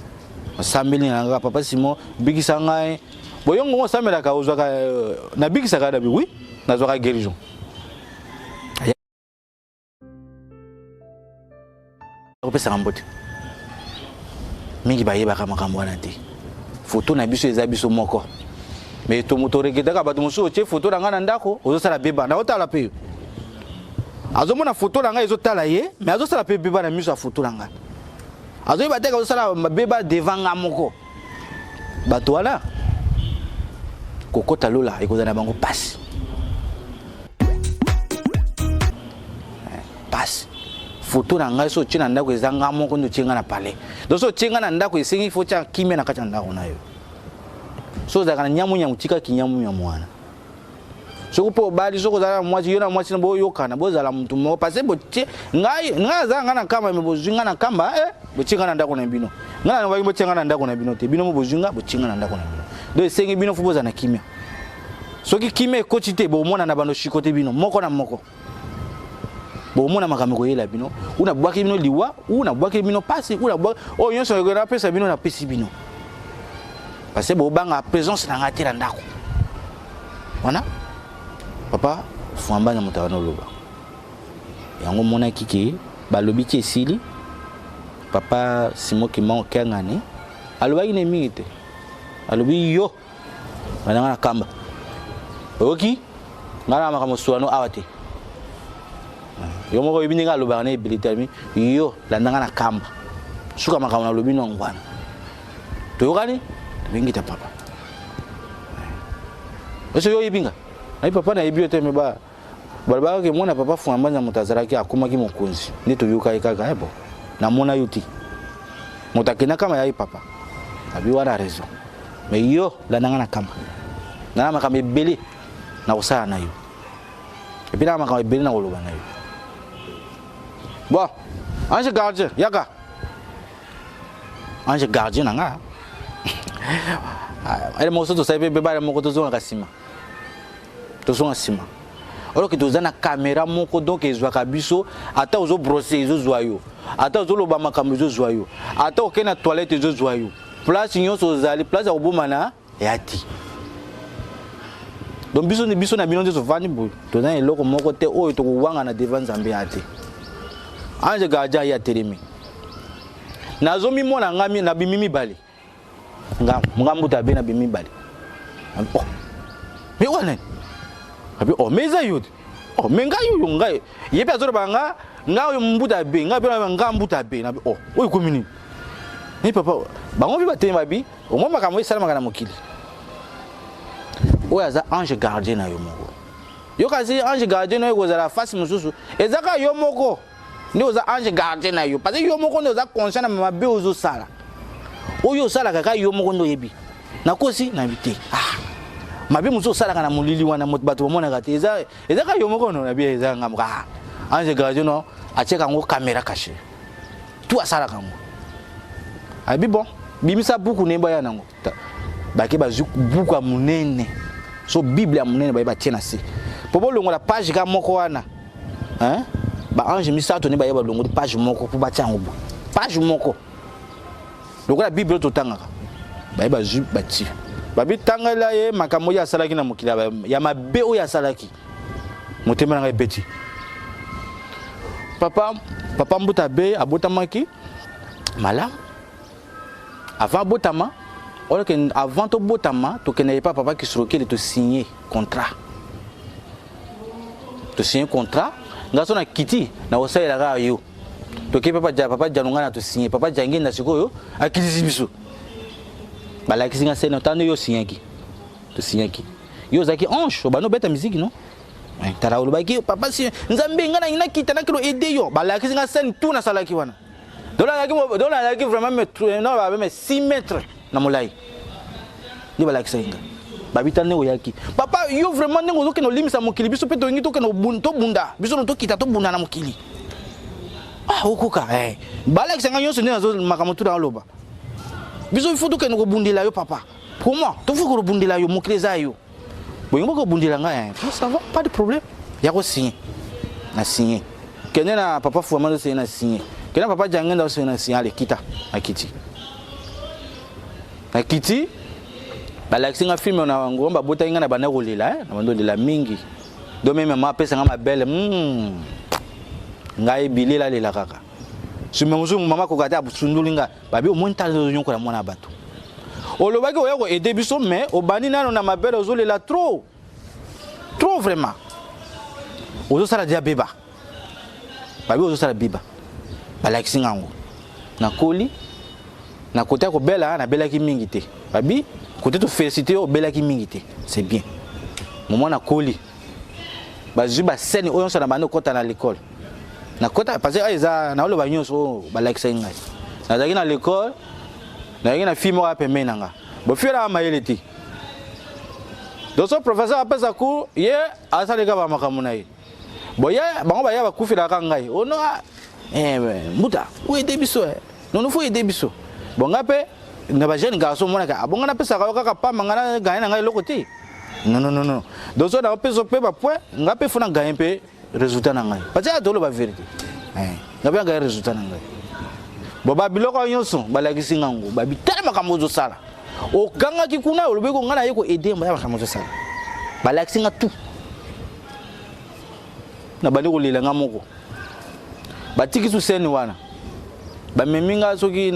sambeli na papa Simon bigisa ngai boyongo ngo sambela ka ozwaka na bigisa ka dabi oui na zwaka guérison opesa kambote mingi bayeba kama kamwana te photo na biso eza biso moko mais to motoreketa ka bato mosusu tie photo na ngana ndako ozosala beba na otala pe azomona photo na ngai ezotala ye mais azosala pe beba na miso ya photo na ngai azoyeba te ka ozosala beba devant nga moko bato wana kokota lola ekozala na bango pasi pasi photo na ngai so tina ndako ezanga moko ndo tinga na palais donc so tinga na ndako esengi faut tia kimia na kati ya ndako na yo so za kana nyamu nyamu tika kinyamu nyamu wana so ko bali so ko za mwasi yona mwasi bo yokana bo za la mtu mo parce bo tie ngai za ngana kama me bo zinga na kamba bo tinga na ndako na bino ngana na bo tinga na ndako na bino te bino mo bo zinga bo tinga na ndako na bino donc esengi bino faut boza na kimia so ki kimia ko tite bo mona na bando shikote bino moko na moko bo mona makameko yela bino una bwaki bino liwa una bwaki bino pasi una bwa o yonso ngera pesa bino na pesi bino parce que bo banga présence na ngati na ndako wana papa fuambanya mutana loba yango mona kiki balobi ti esili papa Simon ki ma okangani alobaki ne mingite alobi yo bana na kamba oki ngana makamo suano awate yo moko yebini nga loba na abilité yo landanga na kamba suka makamo na lobi no ngwana to yokani bingita papa eso yo yibinga ai papa na yibiote meba balaba ke mona papa fuambanya mutazaraki akomaki mokonzi nito yuka ikaka ebo na mona yuti mutakina kama yai papa abi wana raison mais yo landanga na kamba na makamo ebele na usana na yo epi na makamo ebele na koloba na yo bon ange gardien yaka ange gardien nga ele moso to sabe beba moko to zonga kasima to zonga sima alors que tozana caméra moko donc ezwaka biso ata ozo brosser ezo zwayo ata ozo loba makambo ezo zwayo ata okena toilette ezo zwayo place nyonso ozali place ya kobomana yati donc biso na bino ndezo vani bo tozana eloko moko te oyo to kuwanga na devant Nzambe ate ange gaja ya telemi nazo mimona ngami na bimimi bali ngambuta be na bimimi bali mais wana abi meza yodi menga yo ngai yepe azoro banga ngayo mbuta be ngabe ngambuta be na oyo komini ni papa bango bi batema bi omo makamo isala makana mokili oya za ange gardien na yo moko yo kazi ange gardien no ko za la face mususu ezaka yo moko ni oza ange gardien na yo parce que yo moko ndo za conscient na mabe ozo sala oyo sala kaka yo moko ndo yebi nakosi na bite mabe muzo sala kana mulili wana moto bato bomona kate ezaka yo moko no na bi ezanga muka ange gardien a check en caméra cachée tout à ça là kango abi bon bimisa buku ne baya nango baki bazu buku munene so bible ya munene ba tiena si popo longo la page ka moko wana hein ba ange misato ne ba yeba longo page moko pour batia ngo page moko longo la bible to tangaka ba yeba zu bati babi tangala ye makambo ya salaki na mokila ya mabe o ya salaki motema nga beti papa mbuta be abotamaki malam avant botama avant to botama to kenait pas papa qui sur lequel te signer contrat ngaso na kiti na osala la yo to ke papa janunga na to signer papa jangi na sikoyo akisi biso bala kisinga sena tando yo signaki to signaki yo zaki ange bano beta musique non tara ulubaki papa si nzambe ngana ina kita na kilo aider yo bala kisinga sen tout na salaki wana dola laki vraiment non ba me 6 mètres na molai ni bala kisinga babita ne oyaki papa yo vraiment nengo zo ke no limisa mokili biso pe to ngi to ke no bunto bunda biso no to kita to bunda na mokili okuka bala kisinga yo sene zo makamotu na loba biso il faut to ke no bundila yo papa pour moi to faut ko bundila yo mokili za yo bongo ko bundila nga ça va pas de problème ya ko signer na signer kenena papa fuamano c'est na signer kenena papa jangenda c'est na signer kita akiti balaxinga film na ngomba bota inga na bana kolela na bando de la mingi do même ma pesa nga mabele ngai bilela lela kaka sumenguzu mama ko kata busundulinga babi o montalo nyoko na mwana bato olobaki oya ko aider biso mais obani nano na mabele ozolela trop vraiment ozo sala dia beba babi ozo sala biba balaxinga ngo na koli na kota ko bela na bela ki mingi te babi côté to féliciter au bela ki mingi te c'est bien moment na koli bazu ba scène oyo so na bando kota na l'école na kota parce que eza na lo ba nyonso ba like senga na zaki na l'école na yaki na film wa pembe nanga bo fira mayele ti donc so professeur apesa cours ye asale ka ba makamuna ye bo ye bango ba ya ba kufira ka ngai ono mbuta o aider biso non faut aider biso bon ngape na ba jeune garçon mona ka abonga na pesa ka ka pa mangana gagner na ngai lokoti non donc so na pesa pe ba point ngape funa gagner pe résultat na ngai parce que dolo ba vérité ngape gagner résultat na ngai bo ba biloko nyonso ba la kisinga ngo ba bitala makamozo sala o kanga ki kuna olobe ko ngana yeko aider ba makamozo sala ba la kisinga tout na bali ko lela ngamoko ba tiki su seni wana ba meminga soki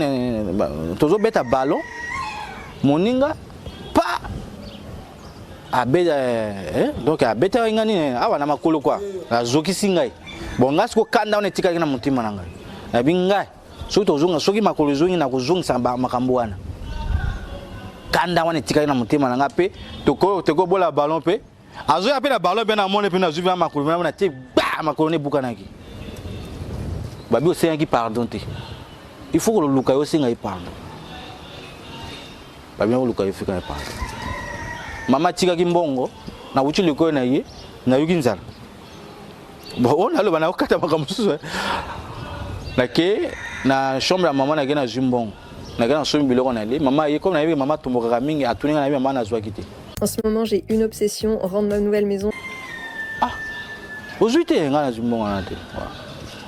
tozo beta ballon moninga pa abeda donc abeta ngani awa na makolo kwa azoki singai bon ngasi ko kanda on etika na mutima nanga na bingai soki tozonga soki makolo zongi na kozongisa makambo wana kanda wana etika na mutima nanga pe toko bola ballon pe azo ya pe na ballon pe na mone pe na zuvi na makolo na te ba makolo ne bukanaki babi osengi pardon te il faut que le luka osenga pardon babi o luka ifika pardon mama tika kimbongo na uchi liko na ye na yuki nzala bon on a le bana okata makamusu na ke na chambre ya mama na gena zimbongo na gena somi biloko na le mama ye comme na ye mama tumboka mingi atuninga na ye mama na zwa kite. En ce moment, j'ai une obsession, rendre ma nouvelle maison. Aujourd'hui nga na zimbongo na te.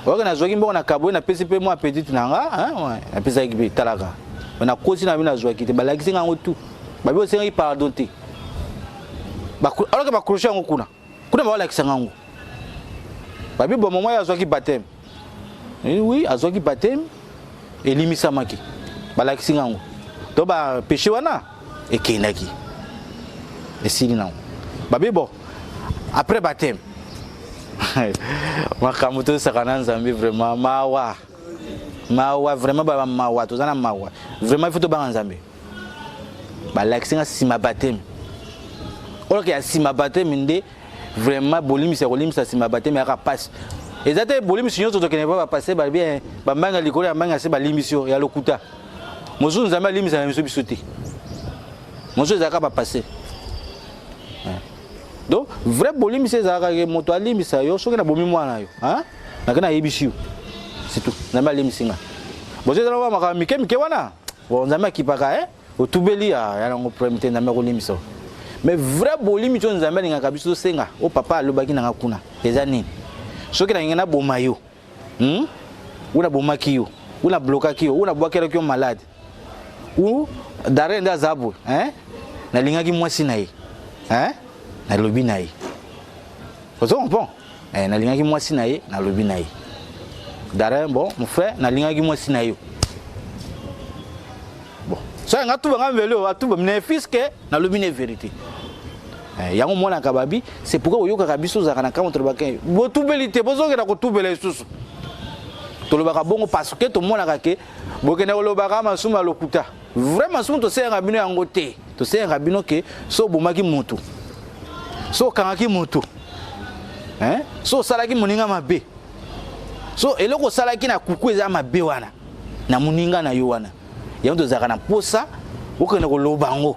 Waka na zwa kimbongo na kabwe na PCP moi petite nanga na pesa kibe talaka. Na kosi na bina zwa kite balakisi nga ngotu. Babi osenga pardon te. Alors que ba crochet ngo kuna ba wala kisanga ngo babi bon moment ya zoki baptême oui azoki baptême elimisa maki bala kisinga ngo to ba péché wana ekenaki esili na babi bon après baptême makamuto sakana nzambi vraiment mawa vraiment ba mawa to zana mawa vraiment il faut to ba nzambi bala kisinga sima baptême. Alors qu'il y a sima baptême inde vraiment bolim ça sima baptême ya passe exactement bolim sinyo to keneba ba passer ba bien ba manga likolo ya manga se ba limission ya lokuta mozu nzama limisa na miso bisote mozu ezaka ba passer donc vrai bolimi c'est ça que moto alimi ça yo soki na bomi mwana yo hein nakana yebisi c'est tout nzambe alimi singa bozo na ba maka mike wana bon nzambe akipaka otubeli ya ngo premier temps nzambe kolimi ça mais vrai bolimi to nzambe ngaka biso senga o papa alobaki na ngakuna eza nini soki na ngena boma yo una bomaki yo una blokaki yo una bwakela ki yo malade ou dare nda zabu na lingaki mwasi na ye na lobi na ye ozo bon na lingaki mwasi na ye na lobi na ye dare bon mon frère na lingaki mwasi na yo bon ça ngatu banga velo atuba mne fiske na lobi na vérité yango mona kababi c'est pourquoi oyoka kabiso za kana contre bakin bo tubelité bozo ke na ko tubela susu to lo baka bongo parce que to mona ka ke bo ke na lo baka masuma lokuta vraiment souvent to senga bino yango te to senga bino ke so bomaki moto so kangaki moto so salaki moninga mabe so eloko salaki na kuku eza mabe wana na moninga na yo wana yango to zaka na posa okene ko lobango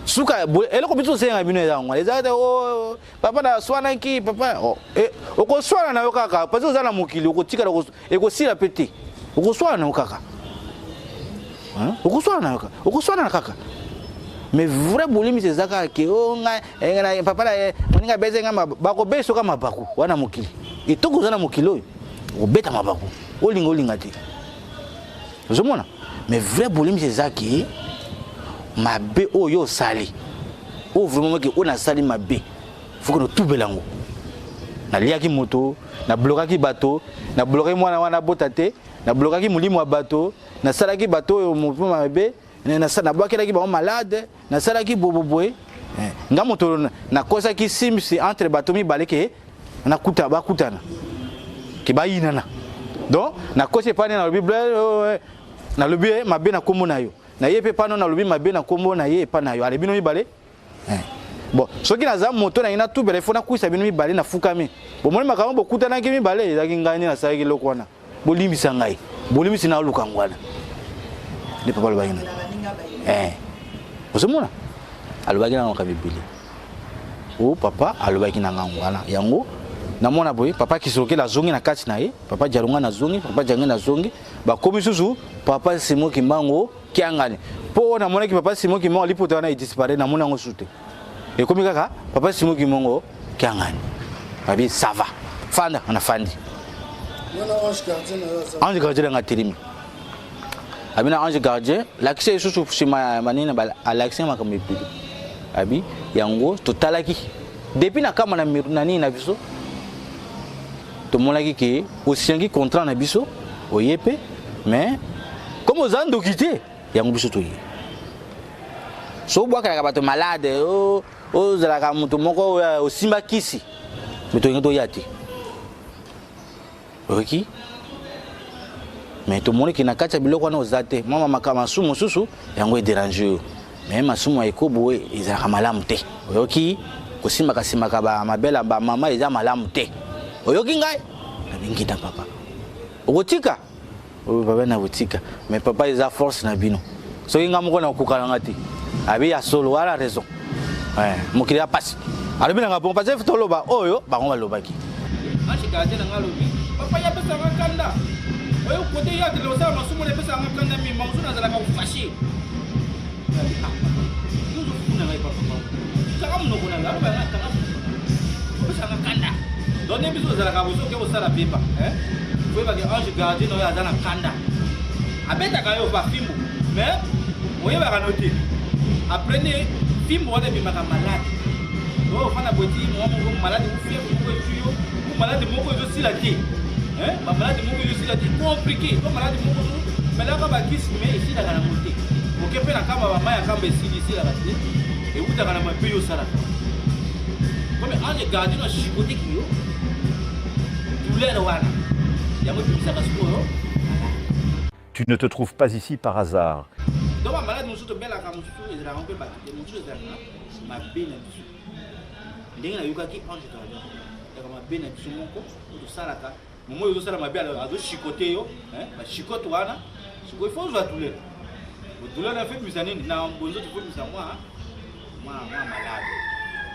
suka eloko biso senga bino eza ngwa ezaka o papa na swana ki papa oko swana na yo kaka parce que za na mokili oko tika eko sila pete oko swana na yo kaka oko swana na kaka mais vrai bolimi c'est zaka ke o nga papa na moninga bezenga mabako beso kama mabako wana mokili itoko za na mokili oyo obeta mabako olinga te ozomona mais vrai bolimi c'est zaki mabe oyo sali o vraiment que on a sali mabe faut que nous tout belango na liaki moto na blokaki bateau na bloqué mwana wana botate na blokaki mulimo wa bateau na salaki bateau yo mouvement mabe na bwakelaki ba malade na salaki boboboe nga moto na kosa ki simsi entre bateau mi baleke na kuta ba kutana ke ba yinana donc na kosa pa na bible na lobi mabe na kombo na yo na yepe pano na lobi mabe na kombo na ye pa na yo ale bino mibale bon soki na za moto na ina tubele fona kuisa bino mibale na fukami bo moni makambo bokuta na kimi bale ezaki ngani na saiki lokwana bolimisa ngai bolimisi na luka ngwana ne papa lo bayina osomona alobaki na ka bibili o papa alobaki na ngwana yango na mona boye papa kisoke la zongi na kati na ye papa jalunga na zongi papa jangi na zongi ba komi susu papa simo kimbango kiangani po na mona ki papa simo kimongo lipota na disparaît na mona ngo sute e komi kaka papa simo kimongo kiangani babi ça va fanda na fandi ange gardien na tirimi abina ange gardien l'accès susu sima manina ba l'accès makambi pili abi yango totalaki depuis na kama na nani na biso to molaki ke osiangi contrat na biso oyepe mais comme aux ando quitté yango biso to ye so bwa kala bato malade o zala ka mutu moko o simba kisi beto ngito yati ok mais to molaki na kacha biloko na ozate mama makama sumu susu yango e déranger mais masumu ekobo ezaka malamu te ok kosimba kasimaka ba mabela ba mama eza malamu te oyoki ngai na bingita papa okotika baba na botika mais papa eza force na bino soki nga moko na kokala ngati abi ya solo wala raison mokili ya pasi alobi na ngapon parce que toloba oyo bango balobaki achi gardien na ngalobi papa ya pesa ngakanda oyo kote ya de losa masumu le pesa ngakanda mi manzo na zala ka fashi yuzo kuna ngai papa kaka mnoko na ngalo ba ngakanda pesa ngakanda donne biso zala ka bozo ke bosala pepa vous voyez que ange gardien no ya zana kanda abeta ka yo ba fimbo mais oye ba noter après ne fimbo wala bi maka malade do fana boti mo malade ou fièvre ou tuyo ou malade moko zo sila ti ba malade moko zo sila ti compliqué ko malade moko mais là ba kisi mais ici daga na monter OK pe na kama ba maya kamba ici la bati et ou daga na mabe yo sala comme ange gardien no chicoté ki yo douleur wana. Tu ne te trouves pas ici par hasard.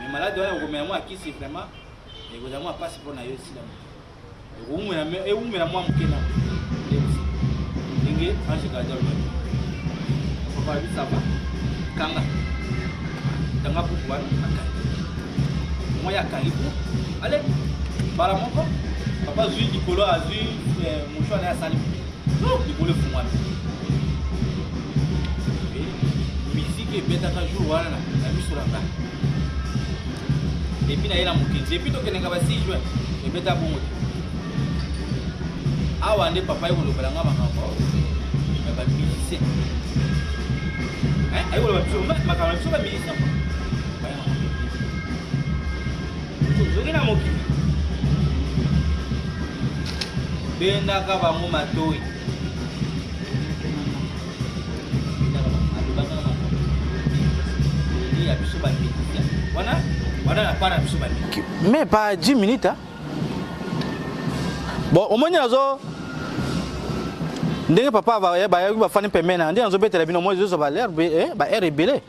Mais malade on ko moi qui c'est vraiment et vous avez moi passe pour na yo si là. Et vous me na moi mukena. Inge ange gardien. Papa lui ça va. Kanga. Tanga pour voir akai. Moi ya karibu. Allez. Bara moko. Papa zui dikolo azui mucho na sali. Non, dikolo fumwa. Musique est bête à jour voilà na misura ka. Depuis na ila mukiti. Depuis to kenenga ba 6 juin. Et bête à bon. Awa nde papa yiko lobela nga makambo. Mais ba musicien. Hein? Ayo ba tuma makambo so ba musicien. Zogi na mokiti. Benda ka ba mo matoi. Ni ya biso ba musicien. Wana na para biso ba. Mais pas 10 minutes hein. Bon, au moins nazo ndenge papa ba fani pemena ndenge nazo betela bino moi zo ba l'air ba air rebelle.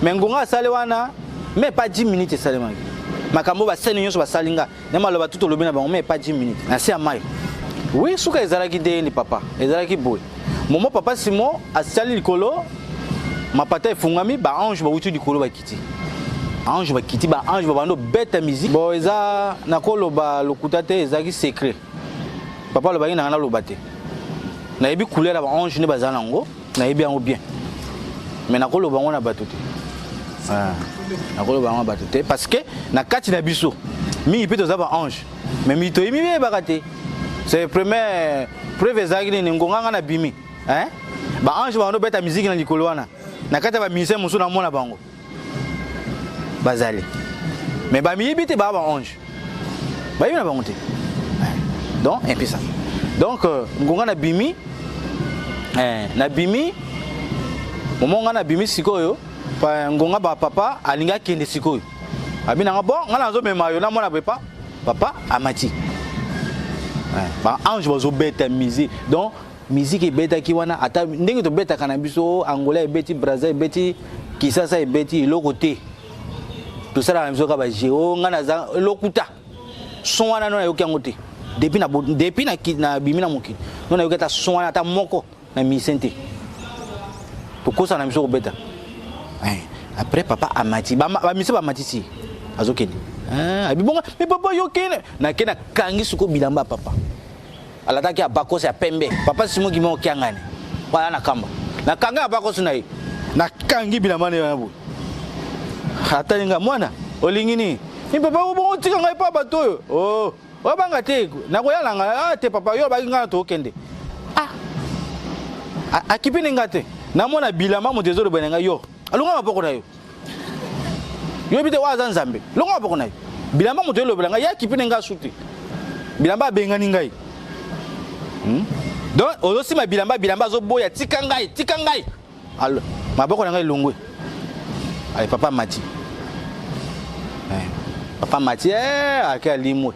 Mais ngonga sale wana mais pas 10 minutes seulement. Makambo ba sene nyonso ba salinga. Nema loba tout lobi na bango mais pas 10 minutes. Na si amai. Oui, suka ezalaki de ni papa. Ezalaki boy. Momo papa Simon asali likolo mapata efungami ba ange ba wutu likolo ba kiti. Ange ba kiti ba ange ba bando beta musique. Bon eza nakoloba lokuta te ezaki secret. Papa le bagi na lobate. Na yebi couleur ba ange ne bazana ngo, na yebi yango bien. Mais na koloba ngo na batote. Ah. Na koloba ngo batote parce que na kati na biso, mi peut za ba ange. Mais mi to yimi ba kate. C'est premier preuve ezaki ni ngonga na bimi. Hein? Ba ange ba no beta musique na likolo wana. Na kati ba musicien musu na mona bango. Bazali. Mais ba mi yebi te ba ange. Ba yebi na bango te. Donc et puis ça. Donc ngonga na bimi na bimi momonga na bimi sikoyo pa ngonga ba papa alinga kende sikoyo. Abina nga bon ngana zo mema yo na mona papa amati. Ba ange bozo beta musique. Donc musique e beta ki wana ata ndenge to beta kana biso Angola e beti Brazil e beti Kisasa e beti lokote. Tout ça la biso ka ba jeo ngana za lokuta. Son wana no yoki ngote. Depuis na bimina moki non na yokata son ata moko na misente to kosa na miso beta après papa amati ba mise ba matisi azokene abibonga mais papa yokene na kena kangi suko bilamba papa alataki abakosi ya pembe papa simo ki mo kiangane wala na kamba na kanga abakosi na na kangi bilamba ne yabo hatalinga mwana olingini ni papa ubongo tika ngai papa toyo oh wabanga te nakoyala nga te papa yo bakinga to kende akipini ngate namona bilama mo tezolo benanga yo alunga mapoko na yo yo bite waza nzambe longa mapoko na yo bilama mo tezolo benanga ya kipini nga suti bilamba bengani ngai donc ozosi ma bilamba zo boya tika ngai alors maboko na ngai longwe ale papa mati aka limwe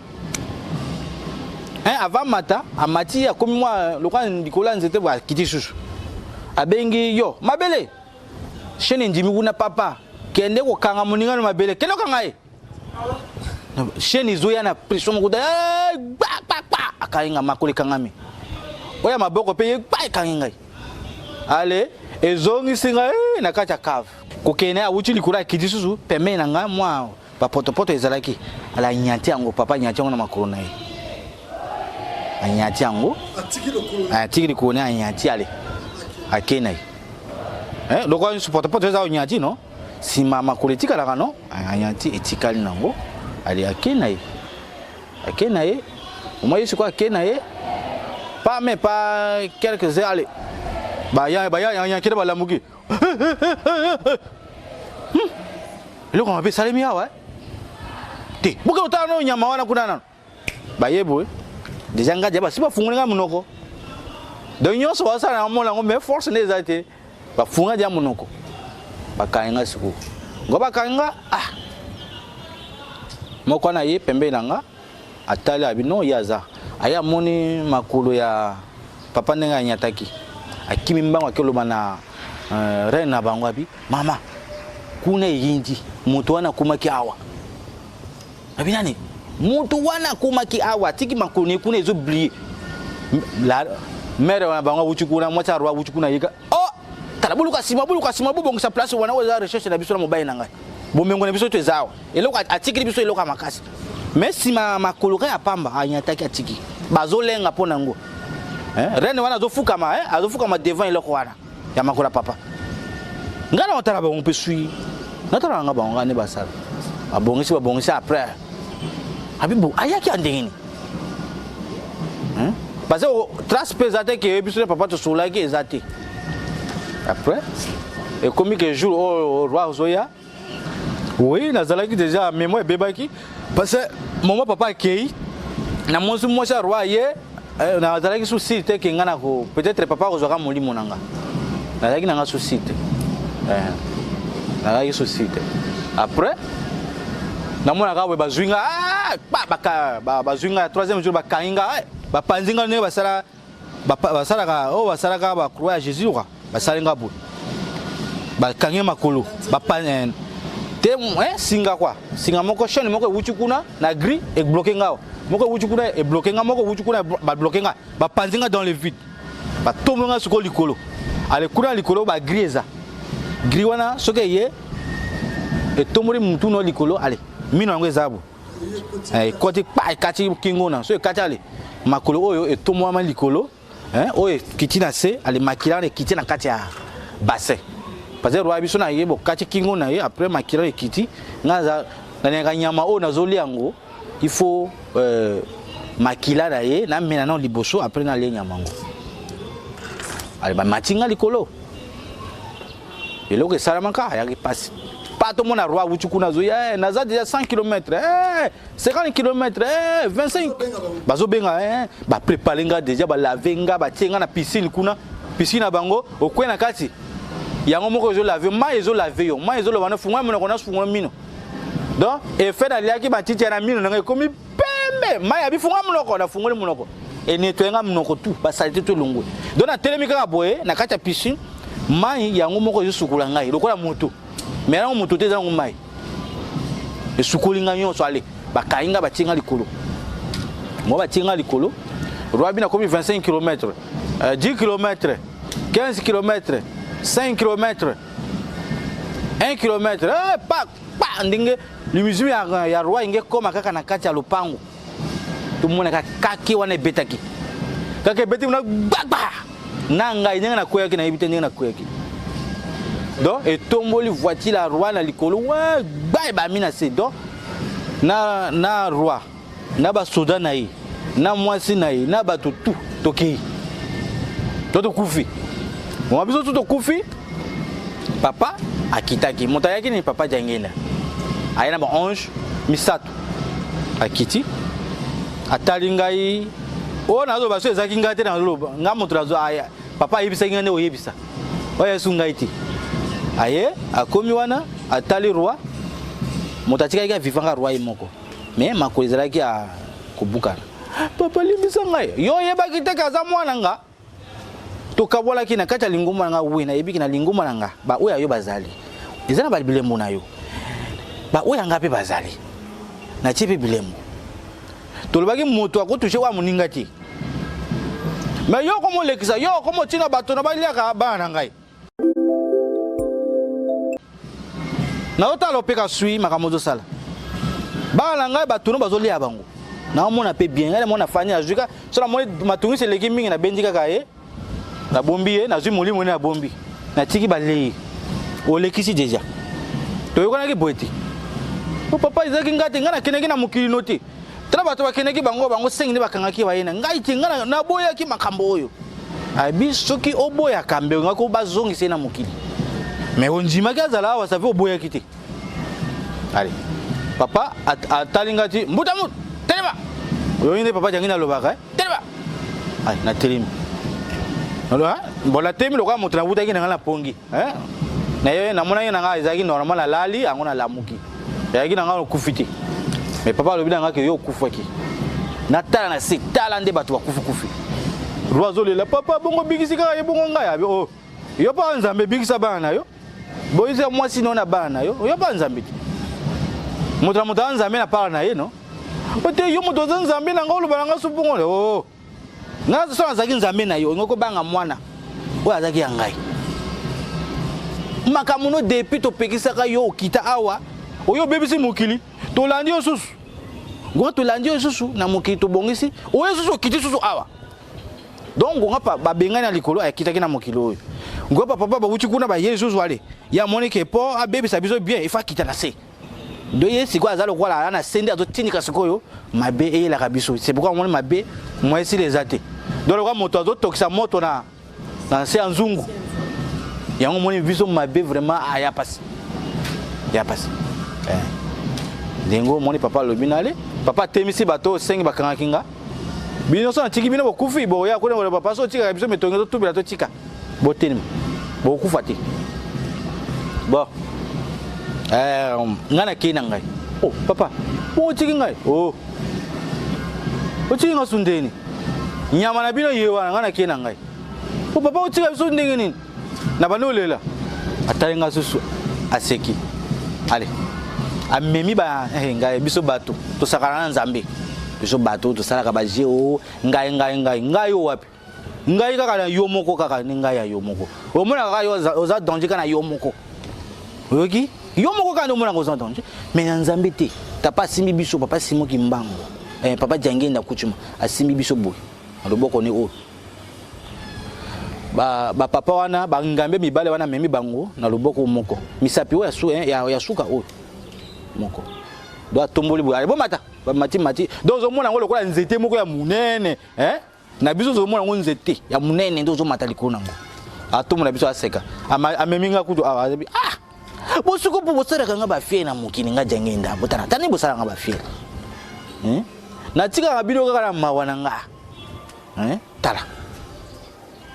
avant mata amati a komi moi lokwa ndikola nzete ba kiti susu abengi yo mabele shene ndimi kuna papa kende ko kanga muninga no mabele kende ko ngai shene zoya na pression kuda akainga makole kangami oya maboko pe ba kangai ale ezongi singa na kacha cave ko kene a wuti likura kiti susu peme na nga moi pa poto ezalaki ala nyati yango papa nyati yango na makolo na ye anyati yango atikili ko na anyati ale akenai lokwa support poto za anyati no si mama politika la kano anyati etikali nango ali akenai au moins c'est quoi akenai pas mais pas quelques heures allez baya anyakira balamuki loko mabe salemi hawa te buka utano nyama wana kunana bayebo déjà ngaje ba siba funga munoko donc nyonso wasala na mola ngombe force neza te ba funga dia munoko bakanga siku ngo bakanga moko na ye pembe nanga atali abino yaza aya moni makulu ya papa nenga nyataki akimi mbango akelo na rena bango abi mama kuna yindi mutu wana kumaki awa abinani mutu wana kumaki awa tiki makuni kuna ezobli la mere wana bango wuchukuna mwata roi wuchukuna yika oh tala buluka sima bongo sa place wana oza recherche na biso na mobile nanga bomengo na biso to ezawa eloko atiki biso eloko makasi mais sima makoloka ya pamba anyataki atiki bazolenga pona ngo rene wana azofukama devant eloko wana ya makola papa ngana otala bango mpe sui natala nga bango ngane basala babongisi après abibu ayaki andengini parce que trace pesate que biso papa to solaki ezate après et comme que jour au roi Zoya oui nazalaki déjà mémoire bebaki parce que maman papa akei na monsi mocha roi ye nazalaki souci te que ngana ko peut-être papa kozwaka molimo nanga nazalaki nanga souci te nazalaki souci te après namona ka we bazwinga bazwinga troisième jour bakainga bapanzinga ne basala ka ba croix à Jésus quoi basalinga bo bakange makolo bapan te singa quoi singa moko chaîne moko wuchukuna na gris et bloqué ngao moko wuchukuna et bloqué nga moko wuchukuna ba bloqué nga bapanzinga dans le vide ba tombonga suko likolo ale kuna likolo ba gris eza gris wana soke ye et tomori mutu no likolo ale mino yango ezabo côté pa kati kingona so kati ale makolo oyo et tomo ma likolo oyo kiti na se ale makila ne kiti na kati ya bassin parce que roi biso na yebo kati kingona ye après makila kiti ngaza na nyama o na zoli yango il faut makila na ye na mena na liboso après na le nyama ngo ale ba matinga likolo eloko salamaka ya ki passe pas tout le monde a roi wuchukuna zo ya naza déjà 100 km 50 km 25 bazo benga ba préparer nga déjà ba laver nga ba tienga na piscine kuna piscine bango okwena kati yango moko zo laver ma ezo laver yo ma ezo lo bana funga mino kona funga mino donc et fait na liaki ba titi na mino nga komi pembe ma ya bi funga mino kona funga mino ko et nettoyer mino ko tout ba salité to longwe donc na telemika ka boye na kati ya piscine mai yango moko ezo sukula ngai lokola moto mais là on monte dans le mai et sukolinga nyo so ale bakainga batinga likolo moi batinga likolo roi bina comme 25 km 10 km 15 km 5 km 1 km pa ndinge limizumi ya roi inge koma kaka na kati ya lopango tumona kaki wana betaki kaka beti na baba nanga inga na koyaki na ibite na koyaki donc et tomboli voiture la roi na likolo ouais ba mina c'est donc na roi na ba soda na yi na mwasi na yi na ba tout toki toto kufi mo biso tout kufi papa akitaki motayaki ni papa jangela ayina ba ange misato akiti atalingai o nazo baso ezaki ngate na loba ngamoto nazo aya papa yebisa ngane oyebisa oya sungaiti aye akomi wana atali roi motatika ka vivanga roi moko mais makolizala ki a kubukana papa limbisa ngai yo yeba kiteka za mwana nga to kabola ki na kata linguma nga we na yebiki na linguma nga ba oya yo bazali ezana ba bilembo na yo ba oya nga pe bazali na chipe bilembo to lobaki moto akotushe wa muninga ti mais yo komo lekisa yo komo tina bato na baliaka bana ngai na otalo peka sui makamozo sala bala ngai batuno bazolia bango na mona pe bien ele mona fanya ajuka so na moni matungi se leki mingi na bendika kaye na bombi na zui molimo na bombi na tiki balei o lekisi deja to yokona ki boeti o papa izaki ngati ngana keneki na mukili noti tra bato bakeneki bango sengi bakanga ki bayena ngai tingana na boya ki makambo oyo abi soki oboya kambe ngako bazongi se na mukili mais on dit que ça va ça fait oboya kiti allez papa atalingati mbutamut telema oyinde papa jangina lobaka telema ay na telemi alors bola temi loka mutana butaki na ngala pongi na ye na mona na ngala ezaki normal la lali angona lamuki yaki na ngala kufiti mais papa lobi na ngaka yo kufaki na tala na sitala nde batu bakufi roizo le la papa bongo bigisi ka ye bongo ngaya oh yo pa nzambe bigisa bana yo boiza mwasi nona bana yo pa nzambe moto moto nzambe na parle na ye non ote yo moto nzambe na ngolo balanga supungole oh na so azaki nzambe na yo ngoko banga mwana oyo azaki ya ngai makamuno depuis topekisaka yo okita awa oyo bebisi mokili tolandi yo susu ngo tolandi yo susu na mokili tobongisi oyo susu okiti susu awa donc ngo pa babengana likolo akitaki na mokili oyo ngo papa babuti kuna ba yeli susu wale ya monike po abebisa biso bien ifa kita na se do yesi kwa azalo kwa la na sende azotinika sikoyo mabe e la kabiso c'est pourquoi on mabe moi ici les athées donc le moto azotokisa moto na se nzungu yango moni biso mabe vraiment aya passe dengo moni papa lobinale papa temisi bato 5 bakanga kinga bino so ntiki bino bokufi bo ya kone papa so tika biso metonga to tubila to tika botelima bokufa ti bo ngana kina ngai oh papa o tiki ngai oh o tiki ngasundeni nyama na bino yewa ngana kina ngai o papa o tika biso ndenge nini na banolela atalenga susu aseki allez amemi ba ngai biso bato to sakana nzambe biso bato to salaka ba jeo ngai yo wapi ngai kaka na yo moko kaka ni ngai ya yo moko o mona kaka yo oza danger kana yo moko oyoki yo moko kana mona oza danger mais na nzambe te ta pas simbi biso papa simo kimbango papa jangenda kuchuma asimbi biso boy aloboko ne o ba papa wana ba ngambe mibale wana memi bango na loboko moko misapi o ya suka o moko do tomboli boy bo mata ba mati do zo mona ngolo kola nzete moko ya munene na biso zo mona ngo nzete ya munene ndo zo mata likolo nango atomo na biso aseka ameminga kudu bo suko bo bosara kanga ba fie na mukini nga jangenda botana tani bosara nga ba fie na tika ngabilo kaka na mawana nga tala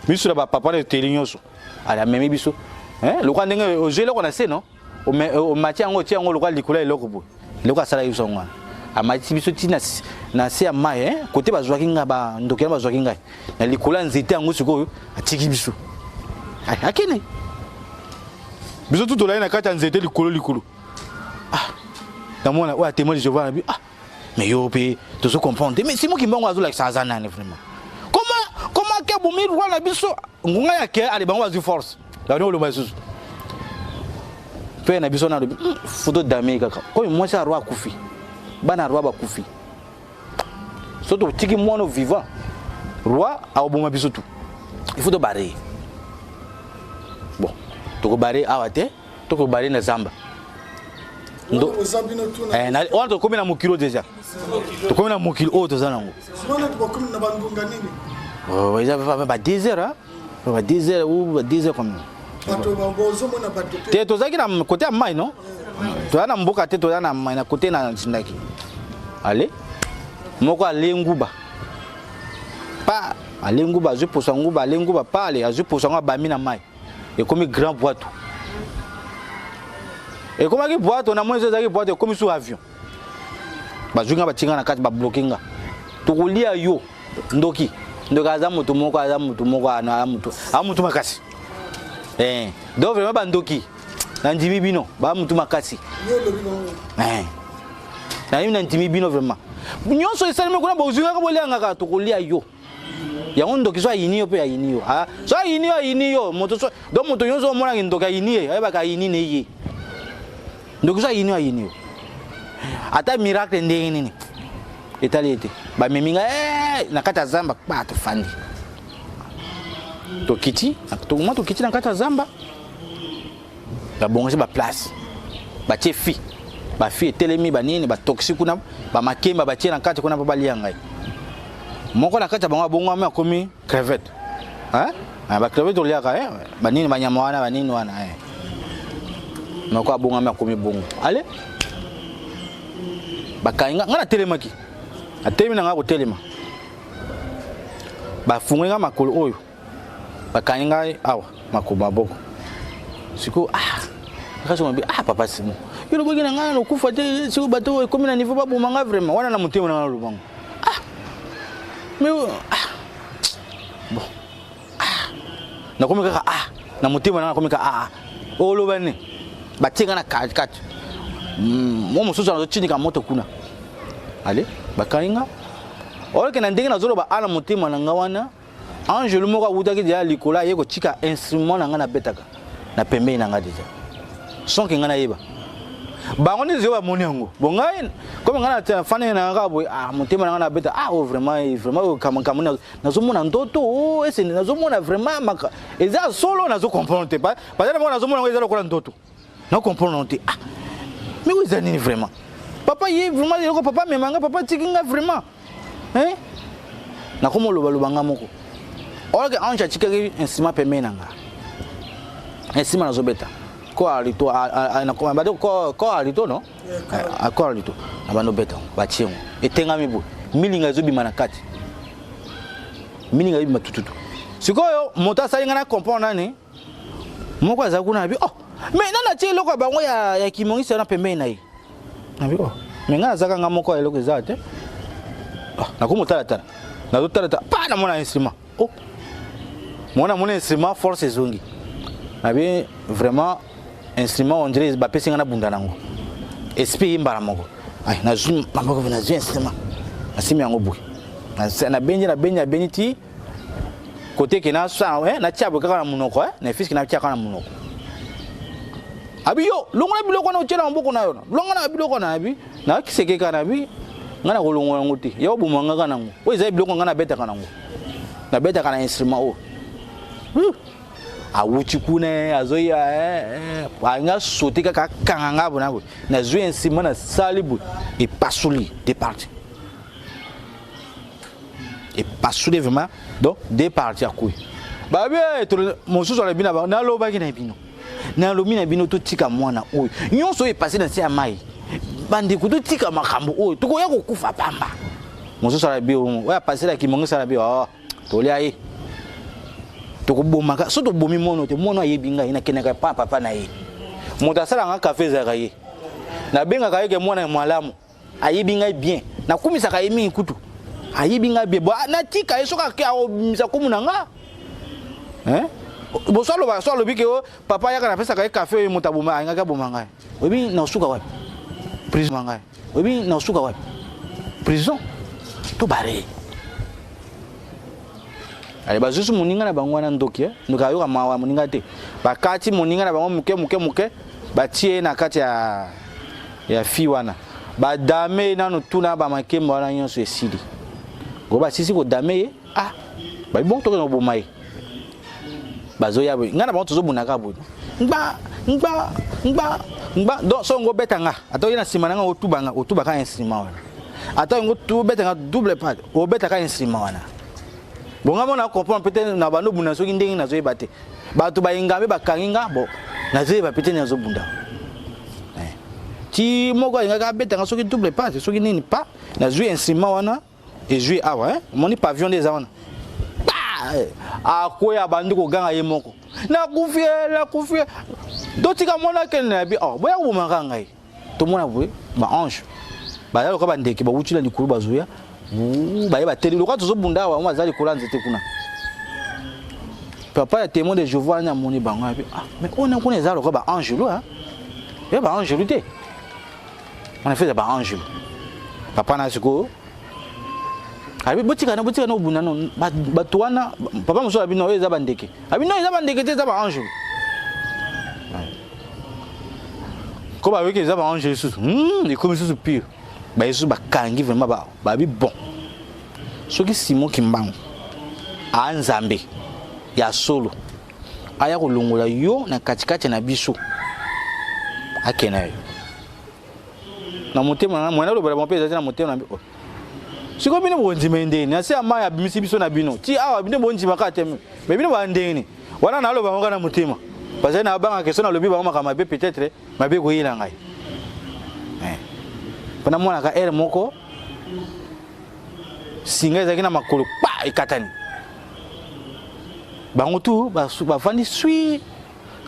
biso la papa le telinyoso ala memi biso lokwa ndenge ojele ko na se no o mati yango ti yango lokwa likolo eloko bo lokwa sala yuso ngwa amati biso ti na se ya mai kote bazwaki nga ba ndokela bazwaki nga na likolo nzete yango sikoyo atiki biso akene biso tout la na kata nzete likolo na mona o témoin de Jéhovah bi mais yo pe to se comprendre mais c'est moi qui mbongo azula ça nani vraiment comment ke bumi rwala biso ngunga yake ali bango azu force la no lo masusu pe na biso na photo d'ami kaka ko moi ça roi kufi bana roi ba kufi surtout tiki mono vivant roi a oboma biso tout il faut de barrer bon to ko barrer awate to ko barrer na zamba ndo na on to komi na mokilo déjà to komi na mokilo o to zanango sona to komi na bandunga nini oh ils avaient pas 10 heures pas 10 heures ou 10 heures comme bato babozo mona bato te to zaki na côté ya mai non to na mboka te to na mai na côté na ndaki allez moko alenguba pa alenguba je posa nguba alenguba pa ale je posa nguba bami na mai et comme grand boîte et comme qui boîte on a moins zaki boîte comme sur avion bazunga batinga na kati ba blockinga to kolia yo ndoki ndoka mutu moko na mutu makasi donc vraiment bandoki na ndimi bino ba mutu makasi na yimi na ndimi bino vraiment nyonso esali meko na bozunga ka bolenga ka to kolia yo ya ndoki so yini yo pe yini yo so yini yo moto so donc moto nyonso mona ndoka yini ye ba ka yini ne ye ndoki so yini yo ata miracle ndenge nini etali ete ba meminga na kata zamba ba to fandi to kiti na kata zamba ba bonga ba place ba chefi ba fi telemi ba nini ba toxique kuna ba makemba ba tie na kata kuna ba lianga moko na kata bango bongo ma komi crevette ba crevette oliaka ba nini ba nyama wana ba nini wana moko bongo ma komi bongo ale bakainga ngana telemaki atemi na ngako telema bafunga makolo oyo bakainga awa makoba boko siko akaso mabi papa simo yolo bogi na ngana kufa te siko bato komi na niveau babu manga vraiment wana na mutemo na lubango mais bon na komi kaka na mutemo na komi kaka olo bane batinga na kat Moi mosusu na chini ka moto kuna. Allez, bakainga. Ora ke na ndenge na zolo ba ala motema na ngawana. Angelo moko utaki dia likola yeko chika instrument na nga na betaka. Na pembe na nga deja. Son ke nga na yeba. Bango ni zo ba moni yango. Bongai comme nga na fane na nga boy motema na nga na beta vraiment kama na zo mona ndoto ese na zo mona vraiment maka. Eza solo na zo comprendre pas. Parce que na zo mona eza lokola ndoto. Na comprendre te. Mais où est-ce vraiment? Papa y est vraiment le papa mais manga papa tikinga vraiment. Hein? Na komo lo balubanga moko. Oke anja chikaki instrument pembe nanga. Instrument na zo beta. Ko alito na ko mbado ko alito no? Ko alito. Na bando beta ba chiengo. Etenga mibu. Milinga zo bima na kati. Milinga bima tututu. Sikoyo mota salinga na comprendre nani? Moko aza kuna bi oh mais nana tie loko bango ya kimongisa na pembe na yi. Nabi oh. Mais nga zaka nga moko eloko ezate. Ah na ko motala tala. Na zo tala tala pa na mona instrument. Oh. Mona instrument force zongi. Nabi vraiment instrument on dirait ba pesinga na bunda nango. Esprit mbara moko. Ai na zoom mako na zoom instrument. Asimi yango boy. Na benji ti côté que na sa na tiabo kaka na munoko na fiski na tiaka na munoko. Abi yo longola biloko na otela mboko na yo na longola biloko na abi na kiseke kana bi ngana ko longola ngoti yo bumanga kana ngo o izai biloko ngana beta kana ngo na beta kana instrument o awuchi kune azoya anga sauter kaka kanga bona bo na zo instrument na salibu et pasuli de parti et pasuli vraiment donc de parti à couille ba bien mon sous sur la bina na lo ba kina bino na lomina bino to tika mwana oyo nyonso e passé na se ya mai bande ko to tika makambo oyo to ko ya ko kufa pamba mozo sala bi o ya passé la kimongo sala bi oh to lia yi to ko bomaka so to bomi mono te mono ayebinga ina kenaka papa na yi moto sala nga café za kaye na benga kaye ke mwana mwalamu ayebinga bien na kumisa kaye mi kutu ayebinga bien bo na tika esoka ke a misa kumunanga hein bo solo bike papa yaka na pesa ka café mutabuma ngaka bomanga obi na suka wapi prison manga obi na suka wapi prison to bare ale bazusu muninga na bango na ndoki ndoka yo mawa muninga te bakati muninga na bango muke batie na kati ya fiwana ba dame na no tuna ba makembo na nyonso esidi go ba sisi ko dame ba bon to no bomai bazo ya ngana ba tozo bunaka bu ngba do so ngo betanga ato ina simana nga otuba ka instrument wana ato ngo tu betanga double pad o betaka instrument wana bonga mona comprendre peut-être na bando buna so ndenge na zo ebate bato ba ingabe bakanginga bo na zo eba peut-être na zo bunda ti moko ngaka betanga so ki double pad so ki nini pa na zo instrument wana et jouer awa moni pavillon des wana akoya bandi ko ganga ye moko na kufie dotika mona kenna bi boya ko bomanga ngai to mona boye ba ange ba ya ko ba ndeke ba wutila likulu bazuya ba ye ba teli lokwa tozo bunda wa mwa zali kola nzete kuna papa ya témoin de Jéhovah na moni bango bi mais on a connait ça lokwa ba ange lo ya ba ange luté on a fait ba ange papa na siko abi botika no buna no batwana papa muso abi no eza bandeke abi no eza bandeke te eza ba ange ko ba weke eza ba ange susu et comme susu pire ba yesu ba kangi vraiment ba bi bon soki Simon Kimbangu a nzambe ya solo aya ko longola yo na katikati na biso akena yo na motema na mwana lo ba mpeza na motema na siko bino bonzi mendeni na se ama ya bimisi biso na bino ti awa bino bonzi makate me bino ba ndeni wana na lo ba ngana mutima parce que na banga question na lobi ba makama be peut-être mabe ko yila ngai pana mwana ka ere moko singa ezaki na makolo pa ikatani bango tu ba fandi sui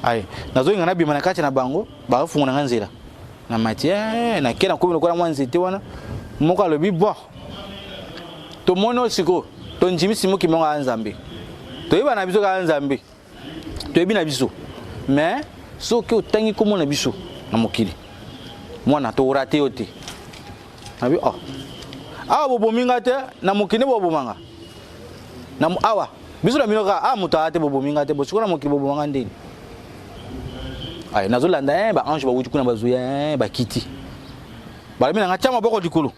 ai nazo ngana bima na kati na bango ba funguna nganzela na matia na kena ko ko na mwanzete wana moko lobi bo to mono siko to njimi Simon Kimbangu anzambe to yeba na biso ka anzambe to yebi na biso mais so ke otangi ko mona biso na mokili mwana to raté yote abi oh awa bobominga te na mokine bobomanga na awa biso na minoka a muta ate bobominga te bosiko na mokile bobomanga ndeni ay nazolanda ba ange ba wuti kuna bazuya ba kiti bala mina ngachama boko likolo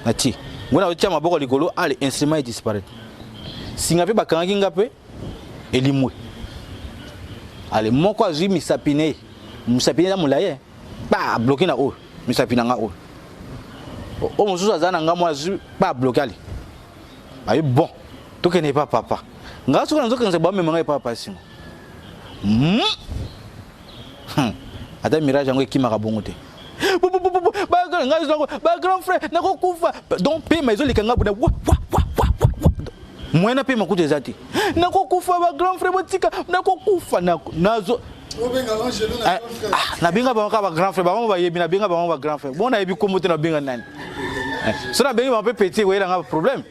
na ti ngona ochama boko likolo ale instrument est disparaît singa pe bakangi ngape elimwe ale moko azui misapine na mulaye ba bloqué na o misapina nga o o mosusu azana nga mo azui ba bloqué ali ayi bon to ke ne pas papa nga soka nzoka nze ba memanga papa singo ata mirage yango ekimaka bongo te ba grand frère nako kufa donc pe mais olika nga buna mwena pe makuta ezati nako kufa ba grand frère botika nako kufa nazo na binga ba grand frère ba yebi na binga ba grand frère bona yebi komote na binga nani so na binga ba petit wela nga problème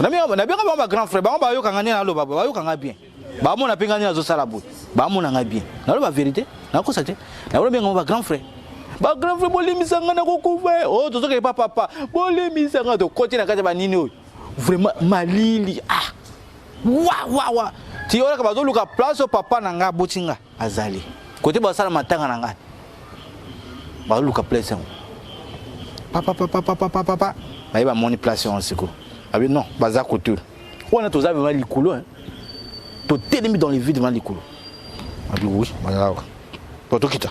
na binga ba grand frère ba yoka ngani na loba ba yoka nga bien ba mona pinga ni azo sala bout ba mona nga bien na loba vérité na ko sate na loba binga ba grand frère bolimisa nga na kokufa oh tozoka pa papa bolimisa nga to koti na kati ba nini oyo vraiment malili wa ti ora ka bazoluka place papa na nga botinga azali côté ba sala matanga na nga bazoluka place papa ba moni place en siko abi non baza couture on a toza vraiment likolo hein to telemi dans les vides devant likolo abi oui baza to kita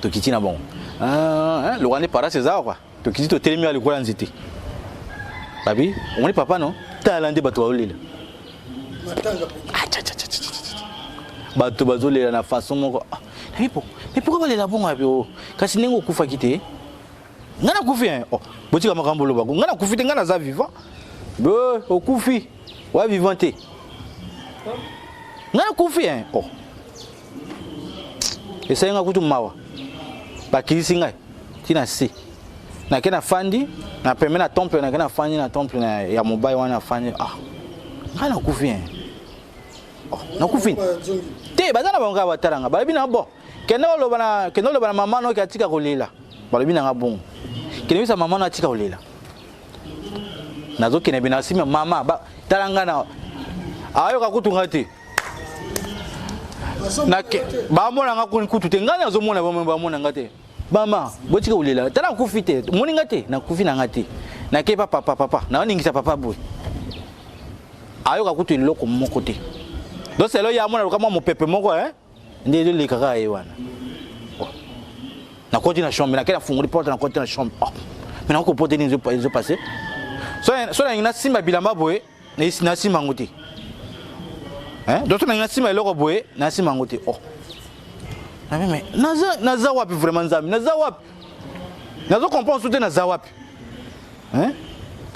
to kiti na bon le rwanda para César quoi to kiti to telemi likolo nzité babi on est papa non talande bato olela bato bazolela na façon moko mais pourquoi balela bongo abi o kasi nengo kufa kite ngana kufi hein oh botika makambo lo bako ngana kufi te ngana za vivant be o kufi wa vivant te ngana kufi hein oh esa nga kutu mawa bakisi ngai tina si na kena fandi na peme na temple na kena fandi na temple na ya mobile wana fandi ngana kufi hein oh na kufi te bazana bango bataranga balobi na bon keno lo bana mama no katika kolela balobi na nga bon kene bisa mama na tika olela nazo kene bina sima mama ba talanga na ayo ka kutunga te na ke ba mona nga kutu te ngana zo mona ba mona ngate mama botika olela tala kufite moni ngate na kufi na ngate na ke papa na ningisa papa boy ayo ka kutu loko moko te do selo ya mona kama mo pepe moko ndé le kaka yewana na côté na chambre na kena funguli porte na côté na chambre mais na ko porte ni zo passer so na simba bilamba boye na simba ngoti donc na simba eloko boye na simba ngoti na mais naza wapi vraiment nzambi naza wapi nazo comprendre tout na za wapi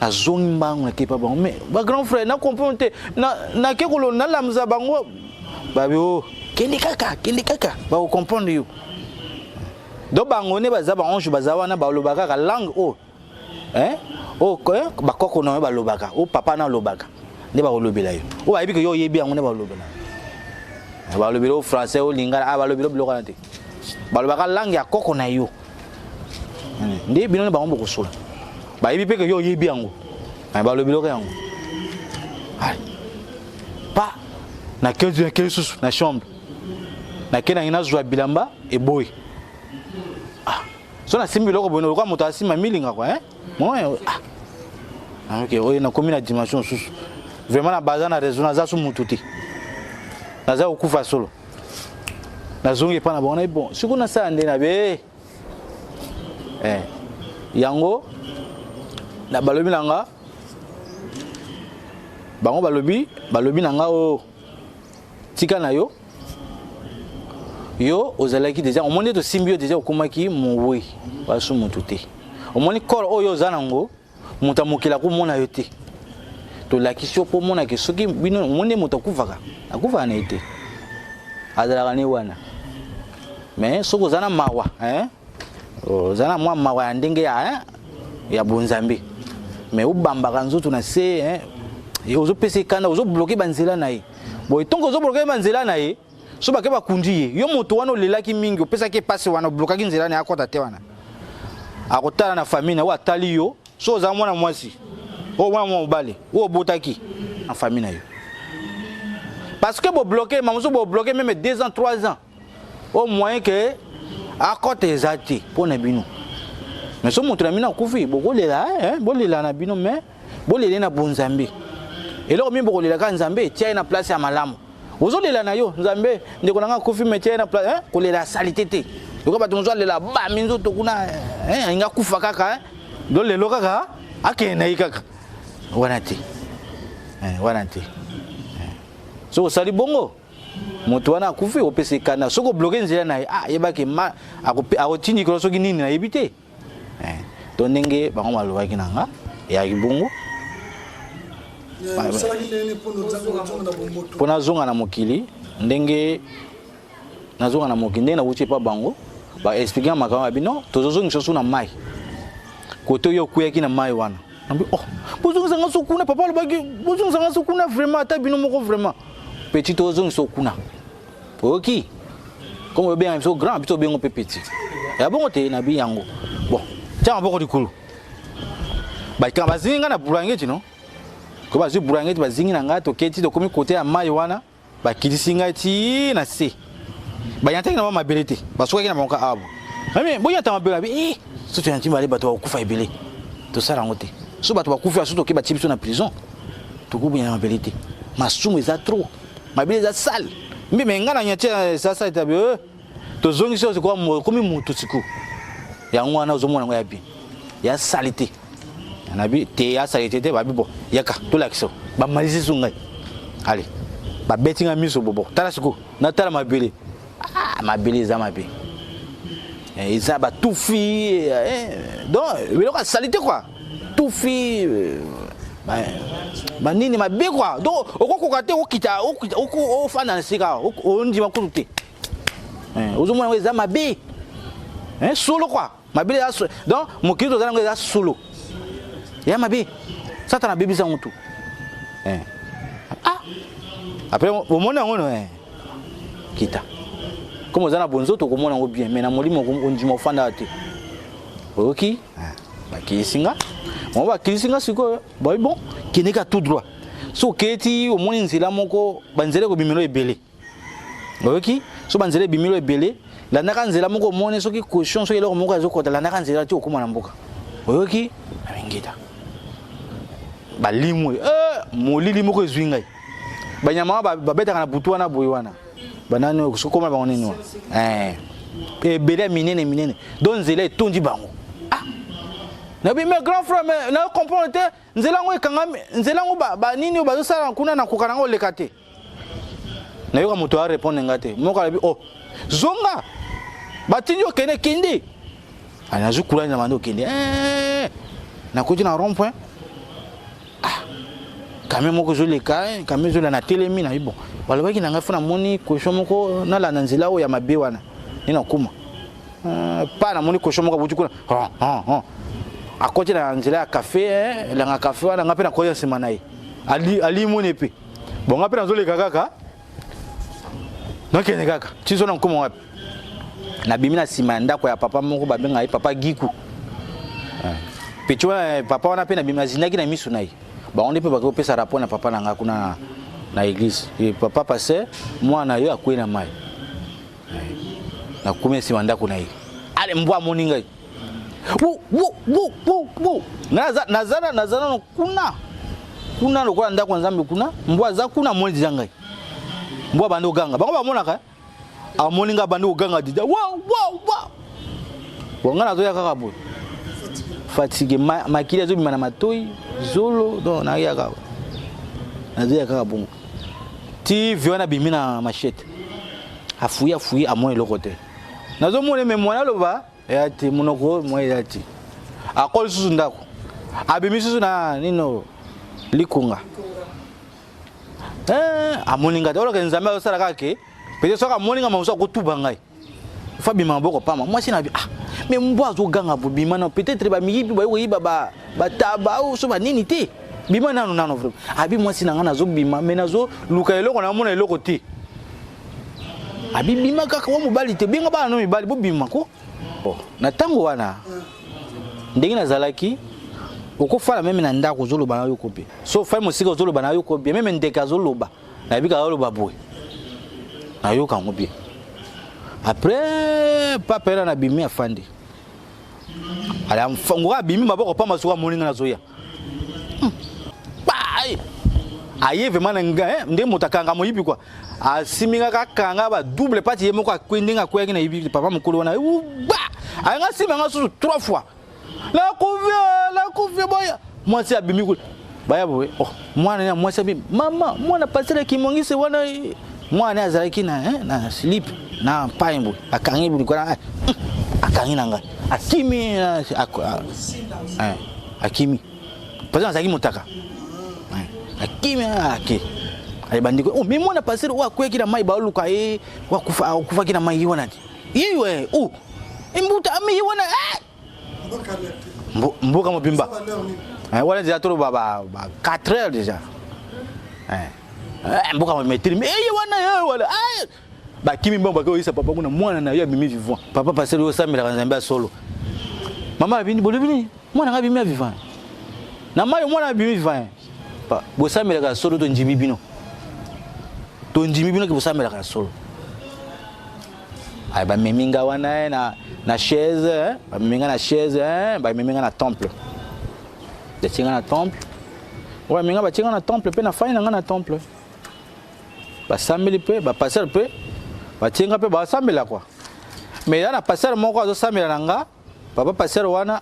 azongi mbango na kepa bango mais ba grand frère na comprendre na kekolo na lamza bango babi o kende kaka ba ko comprendre yo do bangone baza ba onju baza wana ba lobaka ka langue ba koko no ba lobaka o papa na lobaka ne ba lobela yo o ba yebika yo yebi ngone ba lobela ba lobela o français o lingala ba lobela biloko na te ba lobaka langue ya koko na yo ndi bino ba ngombo kosola ba yebi pe yo yebi ngo ba lobela ko yango pa na 15 susu na chambre na kena ina zwa bilamba e boy so na simbi loko bono kwa moto asima milinga kwa moi OK oyo na komi na dimension susu vraiment na baza na raison na za su mututi na za okufa solo na zongi pa na bona bon siku na sa ande na be yango na balobi nanga bango balobi nanga o tika na yo ozalaki déjà au monde de simbio déjà okomaki mowe basu mututé au monde corps oyo zanango mutamukila ko mona yote to lakisio po mona ke soki bino monde mutakuvaka akuva na ite azala ne wana mais soko zana mawa zana mwa mawa ya ndenge ya bonzambe mais ubamba nzoto na se ozo pese kana ozo bloquer banzela na ye boy tongo ozo bloquer banzela na ye so ba ke ba kundi yo moto wana lelaki mingi opesa ke passe wana blokaki nzela ne akota te wana akotala na famille na wa tali yo so za mwana mwasi o mwana mobale o botaki en famille na yo parce que bo bloquer mamuso bo bloquer même 2 ans 3 ans au moins que akota ezati pona bino mais so moto na mina kufi bokolela bolela na bino mais bolela na bonzambe eloko mi bokolela ka nzambe tia na place ya malamu ozolela na yo nzambe ndeko nanga kufi metia na place kolela salité te loko bato nzo lela ba minzo to kuna inga kufa kaka do lelo kaka akena ikaka wana te so sali bongo moto wana kufi opese kana soko bloquer nzela na yebaki ma akotini ko soki nini na yebite to ndenge bango malobaki nanga ya kibongo pona zonga na mokili ndenge nazonga na mokili ndenge na wuche pa bango ba expliquer makama bino tozozongi soso na mai koto yo kuyaki na mai wana nambi bozongi sanga sokuna papa lobaki bozongi sanga sokuna vraiment ata bino moko vraiment petit tozongi sokuna oki comme bien so grand bito bien pe petit ya bongo te na bi yango bon tiens boko dikulu ba kamba zinga na bulangeti no ko bazi bulangeti bazingi na ngato keti to komi kote ya mai wana ba kilisinga ti na se ba yantaki na mabelete ba soki na monka abu mais boya ta mabela so tu yanti bale bato kufa ebele to sala ngote so bato bakufa so to ke ba tibiso na prison to ko boya mabelete masumu eza trop mabele eza sale mbi menga na nyatia sasa itabi to zongi so ko komi mutu siku ya ngwana uzomona ngo ya bi ya salite nabi te ya salite te babi bo yaka to lakso ba malisi sungai allez ba betinga miso bobo tala siku na tala mabele mabele za mabe eza ba tufi donc bilo ka salite quoi tufi ba nini mabe quoi donc okokoka te okita o fana sika o ndima kulute uzomona ngo eza mabe solo quoi mabele ya donc mokito za ngo eza solo ya mabe sata na bibi za mutu après au monde ngono kita comme za na bonzo to komona ngo bien mais na molimo ondima ofanda te oki ba kisinga on va kisinga siko bon kinika tout droit so keti au moins nzela moko banzele ko bimelo ebele oki so banzele bimelo ebele la naka nzela moko mone soki caution so eloko moko azokota la naka nzela ti okoma na mboka oyoki abengita balimwe molili moko ezwingai banyama babetaka na butu wana boyi wana banani okoma bango nini wana ebele minene donc nzela etondi bango na bi mes grand frère mais na comprendre te nzela ngo ekangami nzela ngo ba nini bazosala kuna na kokana ngo lekate na yoka moto a répondre ngate moko alabi zonga batindi okende kindi anazu kulani na mando kindi na kuti na rond point kame moko zoleka kame zola na telemi na bon balobaki na ngafuna moni question moko na la nzela o ya mabe wana nina kuma pa na moni question moko buti kuna akoti na nzela ya café la nga café wana ngape na koya sima nayi ali moni pe bon ngape na zoleka kaka nakene kaka tizo na nkuma wapi na bimina sima ndako ya papa moko babenga papa Giku petwa papa wana pe na bimina zinaki na misu nayi ba on peut pas pesa rapport na papa na ngakuna na église et papa passé moi na yo akwena mai na kumia sima ndako nayi ale mbwa moninga wo nazana kuna lokola ndako nzambe kuna mbwa za kuna moni zangai mbwa bando ganga bango bamonaka amoninga bando ganga dida wow wangana zoya kaka bo fatigue makili zo bimana matoi zolo donc na ya kaka nazoya kaka bongo ti viona bimina machette afuya amone lokote nazo mone memona loba ya ti monoko mo ya ti akol susu ndako abimi susu na nino likunga amoninga to loke nzambe osala kake peut-être soka moninga mamuso ko tubangai fabi maboko pama moi sina bi mais mbwa zo ganga bo bimana peut-être ba miyibi ba yiba ba taba o so ba nini te bimana nano vraiment abi moi sina ngana zo bima mais nazo luka eloko na mona eloko te abibima kaka wa mobali te benga bana no mibali bobima ko bon na tango wana ndenge nazalaki okofala meme na ndako zoloba na yo kope so fa mosika zoloba na yo kope meme ndeka zoloba na bika zoloba boy na yo kango bien après papa na bimi afandi ala mfango abimi maboko pa masuka moninga na zoya bai aye vraiment nga nde motakanga moyibi kwa asiminga kakanga ba double partie yemo kwa kwendinga kweki na yibi papa mukulu wana ba anga simanga su 3 fois la couvre boya moi c'est abimi kul baya boy oh mwana na moi c'est abimi mama mwana passer kimongise wana mwana azalaki na slip na paimbo akangi buli kwa akangi nanga akimi akimi parce que motaka akimi ake ay bandiko oh mais mwana passer wa kweki na mai ba luka wa kufa kina mai wana yewe oh imbuta ami wana mboka mobimba wala déjà trop baba 4 heures déjà mboka mometri mais wala ba kimi mbamba ko isa papa kuna mwana na yo bimi vivant papa passer yo samela kanzamba solo mama bini bolibini mwana nga bimi vivant na mayo mwana bimi vivant pa bo samela ka solo to njimi bino ke bo samela ka solo ay ba meminga wana na chaise ba meminga na chaise ba meminga na temple de tinga na temple wa meminga ba tinga na temple pe na faina nga na temple ba sameli pe ba passer pe ba tinga pe ba samela kwa mais yana passer moko azo samela nanga papa passer wana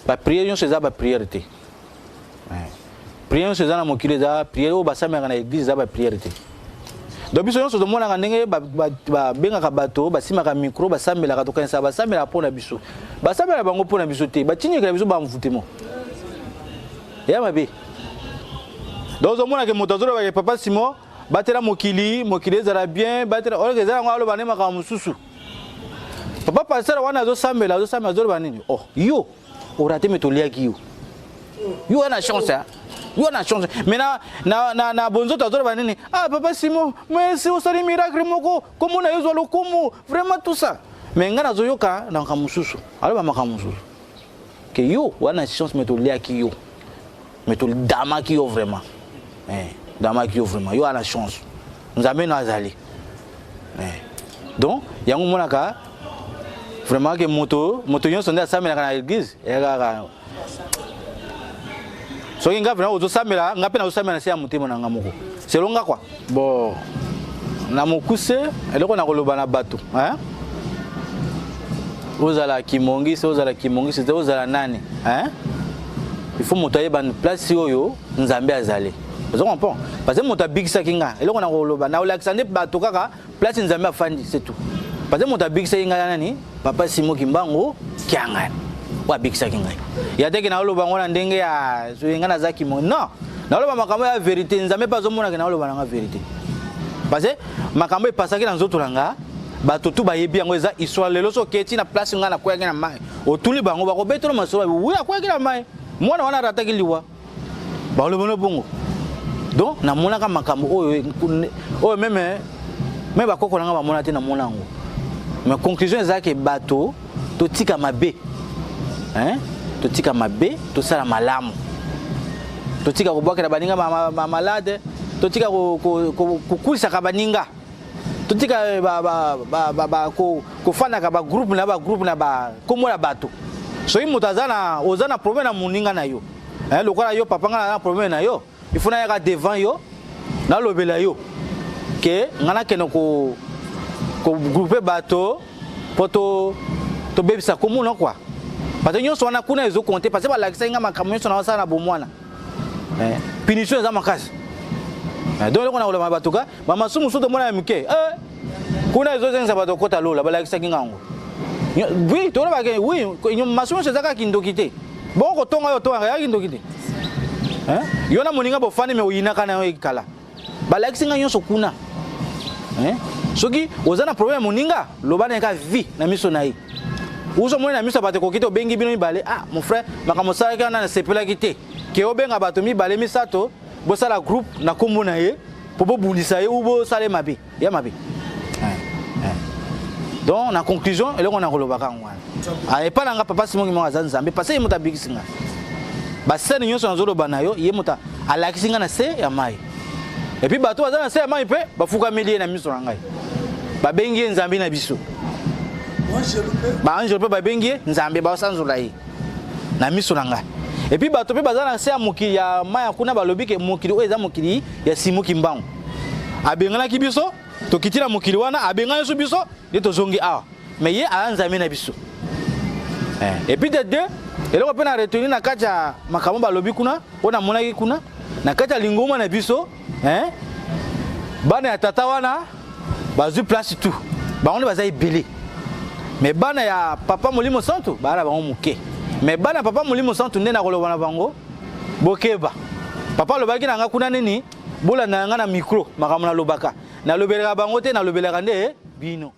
ba prière yon seza ba prière te prière yon seza na mokile za prière o ba samela na église za ba prière te donc biso nyonso tomona ka ndenge ba benga ka bato ba simaka micro ba samela ka to kanisa ba samela pona biso ba samela bango pona biso te ba tinyeka biso ba mvutemo ya mabe donc omona ke motazolo ba papa Simon batela mokili zara bien batela oleke zara ngalo banema ka mususu papa passer wana zo samela zo banini oh yo orate metoliaki yo ana chance yo na chance mais na bonzo tazolo banini papa Simon mais c'est aussi un miracle moko comme on a yo lo komo vraiment tout ça mais ngana zo yoka na ka mususu alo ba maka mususu que yo wana chance metoliaki yo damaki yo vraiment damaki yo vraiment yo a la chance nous amène à aller donc yango monaka vraiment que moto yon sonde asamela na église so nga vraiment ozo samela nga pe na osamela se ya mutemo na nga moko selonga kwa bon na mokuse eloko na koloba na bato ozala kimongi c'est ozala nani il faut moto yeba place oyo nzambe azali vous comprenez parce que moto bigisa kinga eloko na koloba na Alexandre bato kaka place nzambe afandi c'est tout parce que moto bigisa kinga nani papa Simon Kimbango kianga wa bigisa kinga ya teke na koloba ngona ndenge ya so inga na zaki mo non na koloba makambo ya vérité nzambe pas omona ke na koloba na vérité parce que makambo epasaki na nzoto nanga bato tu bayebi yango eza histoire lelo so keti na place nga na kwaki na mai otuli bango bako betolo masolo wuya kwaki na mai mwana wana rataki liwa ba le bono bongo donc na mona ka makambo oyo même ba koko nga ba mona te na mona ngo mais conclusion ezaki bato to tika mabe to tika mabe to sala malamu to tika ko bwaka baninga malade to tika ko kulisa ka baninga to tika ko fana ka ba groupe na ba komo na bato so imutazana ozana problème na muninga na yo lokola yo papa nga na problème na yo il faut na ya devant yo na lobela yo ke ngana keno ko groupe bato poto to bebisa komuna quoi parce que nyonso wana kuna ezo compter parce que ba lakisa nga makamyo so na wasana na bomwana punition za makasi donc on a le mabatuka mama sumu so to mona mike kuna ezo zenza bato kota lola ba lakisa kinga ngo oui to ba ke oui masumu so zaka kindokite bon ko tonga yo tonga ya kindokite yo na moninga bo fani me uyina kana yo ikala ba lakisa nga nyonso kuna soki ozana problème moninga lobana ka vie na miso na yi uso mona na miso bato ko kito bengi bino ibale mon frère makamosala kana na sepela kite ke obenga bato mi bale misato bosala groupe na kombo na ye pour bundisa ye ou bo sale mabe ya mabe. Donc en conclusion et là on a relobaka ngwana et pas nga papa Simon Kimwa Nzambe parce que muta bikisinga ba sene nyonso nzolo banayo ye muta alakisinga na se ya mai et puis bato bazana se ya mai pe bafuka melie na miso ngai ba bengi Nzambe na biso ba ange pe ba bengi Nzambe ba sanzula yi na miso ngai et puis bato pe bazana se ya mokili ya mai kuna balobi ke mokili o eza mokili ya Simu Kimbangu abengana ki biso to kitira mokili wana abengana so biso de to zongi a mais ye a Nzambe na biso et puis de deux et là on peut na retenir na kacha makambo balobi kuna ona monaki kuna na kacha lingoma na biso bana ya tata wana bazu place tout ba on bazai belé mais bana ya papa Molimo Santo bana ba muke mais bana papa Molimo Santo ndena koloba na bango bokeba papa lobaki na nga kuna nini bola na nga na micro makambo na lobaka na lobelaka bango te na lobelaka nde bino